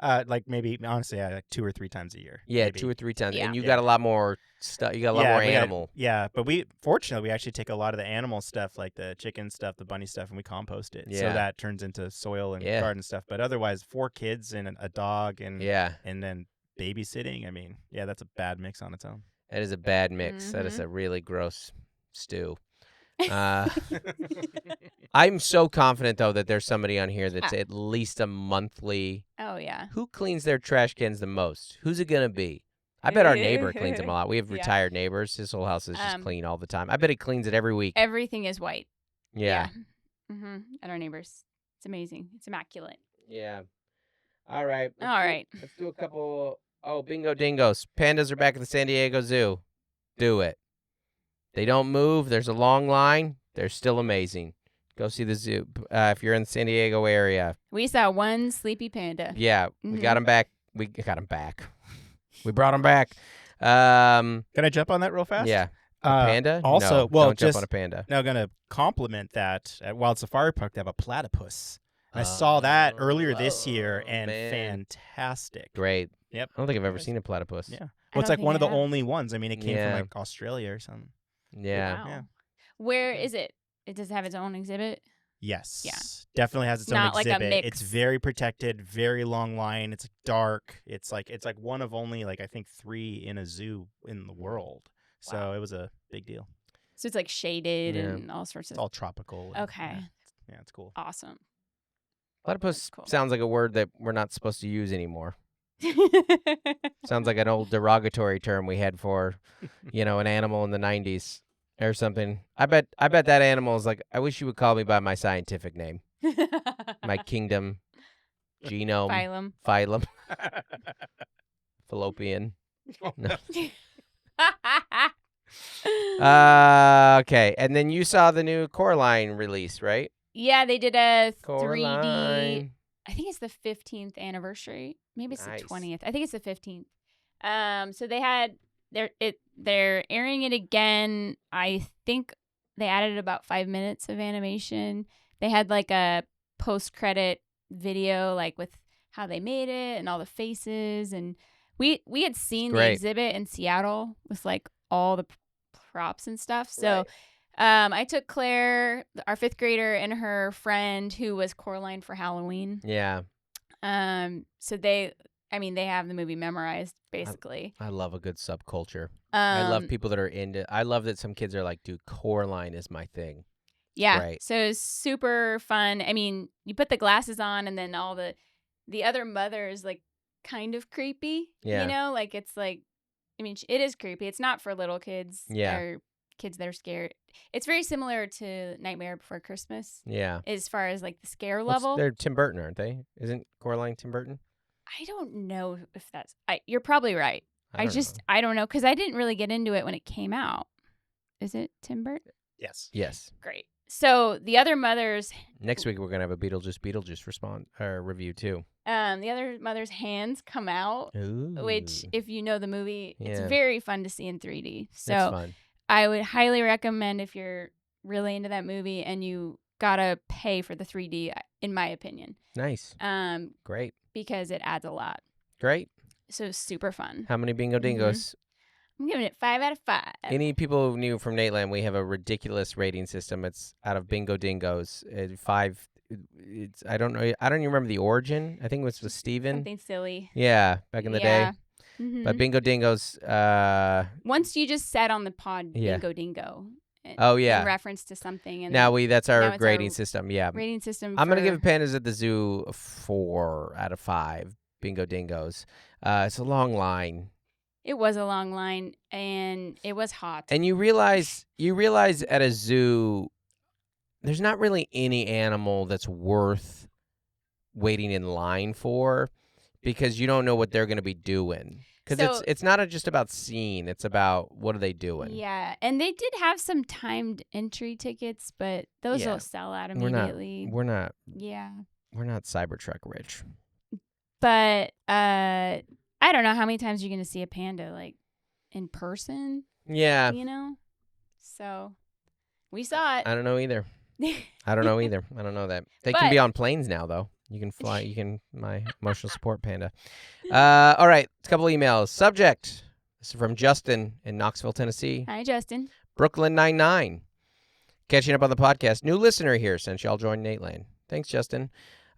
Like maybe, honestly, like 2 or 3 times a year. Yeah, maybe. 2 or 3 times. Yeah. And you got a lot more stuff. You got a lot more animal. But fortunately, we actually take a lot of the animal stuff, like the chicken stuff, the bunny stuff, and we compost it. Yeah. So that turns into soil and garden stuff. But otherwise, 4 kids and a dog and then babysitting. I mean, that's a bad mix on its own. That is a bad mix. Mm-hmm. That is a really gross stew. I'm so confident, though, that there's somebody on here that's at least a monthly. Oh, yeah. Who cleans their trash cans the most? Who's it going to be? I bet our neighbor cleans them a lot. We have retired neighbors. His whole house is just clean all the time. I bet he cleans it every week. Everything is white. Yeah. Mm-hmm. At our neighbors. It's amazing. It's immaculate. Yeah. All right. Let's do a couple. Oh, bingo dingos. Pandas are back at the San Diego Zoo. Do it. They don't move. There's a long line. They're still amazing. Go see the zoo if you're in the San Diego area. We saw one sleepy panda. Yeah, we got him back. We got him back. We brought him back. Can I jump on that real fast? Yeah. Panda? Also, no, don't jump on a panda. Now, I'm going to compliment that at Wild Safari Park, they have a platypus. I saw that earlier this year, and fantastic. Great. Yep. I don't think I've ever seen a platypus. Yeah. Well, it's like one of the only ones. I mean, it came from like Australia or something. Yeah. Wow. Yeah. Where is it? Does it have its own exhibit? Yes. Yeah. Definitely has its own Not exhibit. like a mix. It's very protected, very long line. It's dark. It's like one of only I think 3 in a zoo in the world. So it was a big deal. So it's like shaded and all sorts of. It's all tropical. Okay. Yeah, it's cool. Awesome. Platypus sounds like a word that we're not supposed to use anymore. Sounds like an old derogatory term we had for, an animal in the 90s or something. I bet that animal is like, I wish you would call me by my scientific name. My kingdom, genome, phylum, fallopian. No. Okay, and then you saw the new Coraline release, right? Yeah, they did a Coraline. 3D. I think it's the 15th anniversary. Maybe it's Nice. the 20th. I think it's the 15th. So they had they're airing it again. I think they added about 5 minutes of animation. They had like a post-credit video, like with how they made it and all the faces. And we had seen the exhibit in Seattle with like all the props and stuff. So I took Claire, our 5th grader, and her friend who was Coraline for Halloween. Yeah. So they have the movie memorized, basically. I love a good subculture. I love people that are into. I love that some kids are like, dude, Coraline is my thing. Yeah. Right. So it's super fun. I mean, you put the glasses on, and then all the other mother is like kind of creepy. Yeah. Like it's like, I mean, it is creepy. It's not for little kids. Yeah. Or kids that are scared. It's very similar to Nightmare Before Christmas. Yeah. As far as like the scare level. They're Tim Burton, aren't they? Isn't Coraline Tim Burton? I don't know if that's. You're probably right. I don't know, because I didn't really get into it when it came out. Is it Tim Burton? Yes. Yes. Great. So the other mother's Next week we're gonna have a Beetlejuice review too. The other mother's hands come out, which if you know the movie, it's very fun to see in 3D. So it's fun. I would highly recommend if you're really into that movie and you gotta pay for the 3D, in my opinion. Nice. Great. Because it adds a lot. Great. So super fun. How many Bingo Dingos? I'm giving it 5 out of 5. Any people who knew from Nateland, we have a ridiculous rating system. It's out of Bingo Dingos. 5. I don't know. I don't even remember the origin. I think it was with Steven. Something silly. Yeah, back in the day. Mm-hmm. But Bingo Dingos. Once you just said on the pod, Bingo Dingo. In reference to something. And that's our grading system. Yeah. Rating system. I'm gonna give Pandas at the Zoo a 4 out of 5. Bingo Dingos. It's a long line. It was a long line, and it was hot. And you realize at a zoo, there's not really any animal that's worth waiting in line for, because you don't know what they're going to be doing. Because it's not just about seeing; it's about what are they doing. Yeah, and they did have some timed entry tickets, but those will sell out immediately. We're not Cybertruck rich. But I don't know how many times you're going to see a panda, like, in person. Yeah. You know? So, we saw it. I don't know either. I don't know that. They can be on planes now, though. You can fly. My emotional support panda. All right. A couple emails. Subject. This is from Justin in Knoxville, Tennessee. Hi, Justin. Brooklyn Nine-Nine. Catching up on the podcast. New listener here since y'all joined Nateland. Thanks, Justin.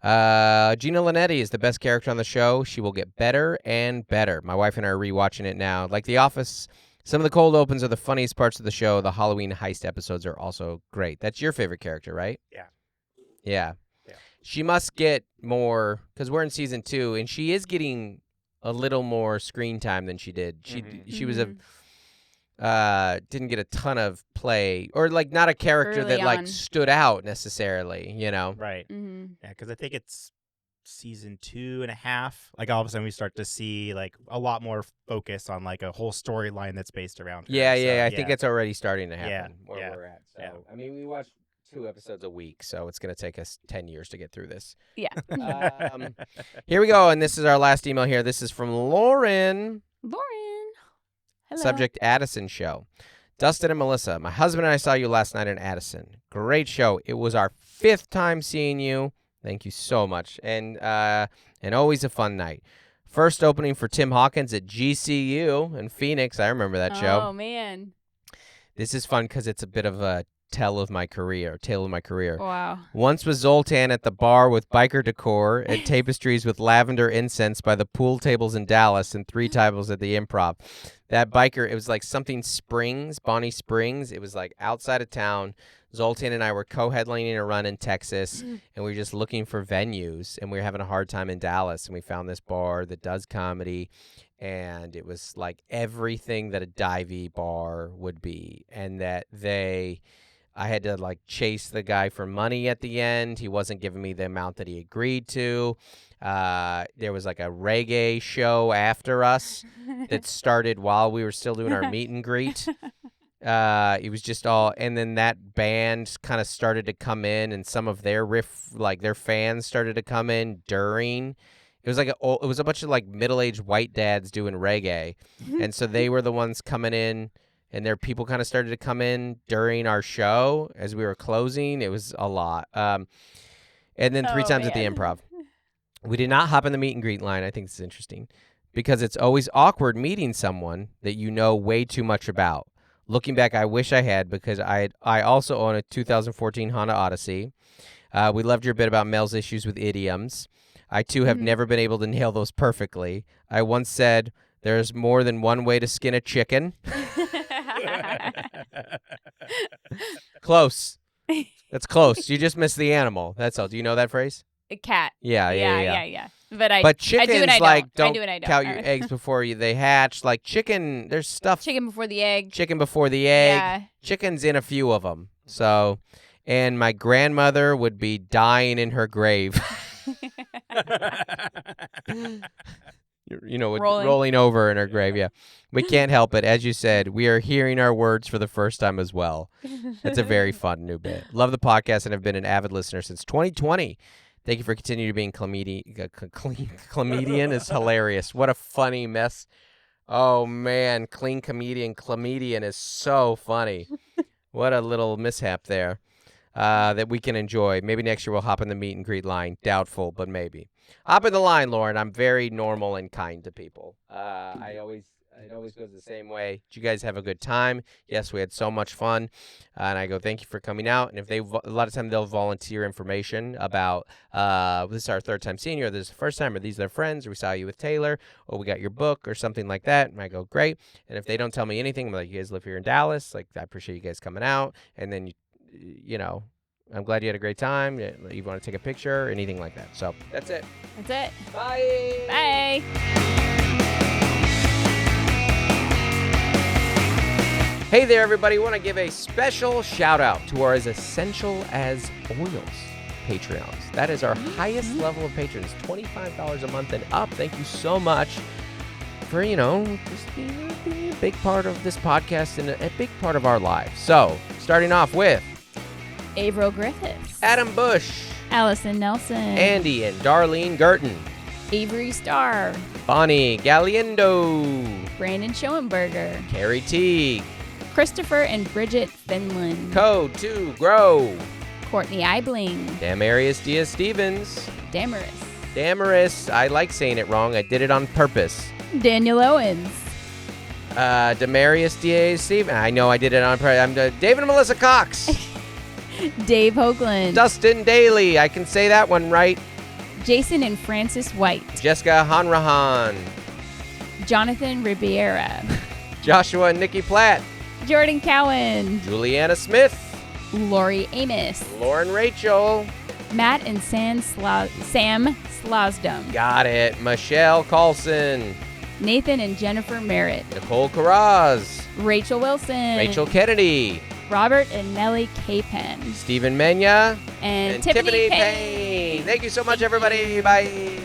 Gina Linetti is the best character on the show. She will get better and better. My wife and I are rewatching it now. Like The Office, some of the cold opens are the funniest parts of the show. The Halloween heist episodes are also great. That's your favorite character, right? Yeah. She must get more, because we're in season 2, and she is getting a little more screen time than she did. She was didn't get a ton of play, or like not a character early that like stood out necessarily, you know? Right. Yeah, because I think it's season 2.5. Like all of a sudden we start to see like a lot more focus on like a whole storyline that's based around her. I think it's already starting to happen where we're at. So I mean, we watch 2 episodes a week, so it's going to take us 10 years to get through this. Yeah. Here we go, and this is our last email here. This is from Lauren. Hello. Subject, Addison Show. Dustin and Melissa, my husband and I saw you last night in Addison. Great show. It was our 5th time seeing you. Thank you so much. And always a fun night. First opening for Tim Hawkins at GCU in Phoenix. I remember that show. Oh, man. This is fun because it's a bit of a tale of my career. Wow. Once was Zoltan at the bar with biker decor and tapestries with lavender incense by the pool tables in Dallas and 3 tables at the Improv. That biker, it was like something Springs, Bonnie Springs. It was like outside of town. Zoltan and I were co-headlining a run in Texas, and we were just looking for venues, and we were having a hard time in Dallas, and we found this bar that does comedy, and it was like everything that a divey bar would be, and that I had to like chase the guy for money at the end. He wasn't giving me the amount that he agreed to. There was like a reggae show after us that started while we were still doing our meet and greet. It was just all, and then that band kind of started to come in, and some of their their fans started to come in during. It was a bunch of like middle-aged white dads doing reggae, and so they were the ones coming in. And their people kind of started to come in during our show as we were closing. It was a lot. And then 3 times at the Improv. We did not hop in the meet and greet line. I think this is interesting because it's always awkward meeting someone that you know way too much about. Looking back, I wish I had, because I also own a 2014 Honda Odyssey. We loved your bit about Mel's issues with idioms. I, too, have never been able to nail those perfectly. I once said, there's more than one way to skin a chicken. Close. That's close. You just missed the animal. That's all. Do you know that phrase? A cat. Yeah. But chickens, don't count your Right. eggs before they hatch. Like chicken, there's stuff. Chicken before the egg. Chicken before the egg. Yeah. Chicken's in a few of them. So, and my grandmother would be dying in her grave. rolling over in her grave. Yeah, we can't help it. As you said, we are hearing our words for the first time as well. That's a very fun new bit. Love the podcast and have been an avid listener since 2020. Thank you for continuing to being comedian is hilarious. What a funny mess. Oh, man. Clean comedian. Chlamydian is so funny. What a little mishap there that we can enjoy. Maybe next year we'll hop in the meet and greet line. Doubtful, but maybe. Hop in the line, Lauren. I'm very normal and kind to people. It always goes the same way. Did you guys have a good time? Yes, we had so much fun. And I go, thank you for coming out. And if a lot of times they'll volunteer information about this is our third time seeing you, or this is the first time, or these are their friends, or we saw you with Taylor, or we got your book, or something like that. And I go, great. And if they don't tell me anything, I'm like, you guys live here in Dallas. Like, I appreciate you guys coming out. And then, I'm glad you had a great time. You want to take a picture or anything like that. So that's it. That's it. Bye. Bye. Hey there, everybody. I want to give a special shout out to our As Essential as Oils Patreons. That is our highest level of patrons, $25 a month and up. Thank you so much for, just being a big part of this podcast and a big part of our lives. So, starting off with Averill Griffiths, Adam Bush, Allison Nelson, Andy and Darlene Girton, Avery Starr, Bonnie Galiendo, Brandon Schoenberger, Carrie Teague, Christopher and Bridget Finland, Code 2 Grow, Courtney Eibling, Damarius Diaz Stevens, Damaris, I like saying it wrong. I did it on purpose. Daniel Owens, Damarius Diaz Stevens. I know I did it on purpose. I'm David and Melissa Cox. Dave Hoagland, Dustin Daly. I can say that one right. Jason and Francis White, Jessica Hanrahan, Jonathan Ribeira, Joshua and Nikki Platt, Jordan Cowan, Juliana Smith, Lori Amos, Lauren Rachel, Matt and Sam Slosdom, got it, Michelle Carlson, Nathan and Jennifer Merritt, Nicole Carraz, Rachel Wilson, Rachel Kennedy, Robert and Nellie Capen, Stephen Menya, and Tiffany Payne. Payne. Thank you so much, everybody. Bye.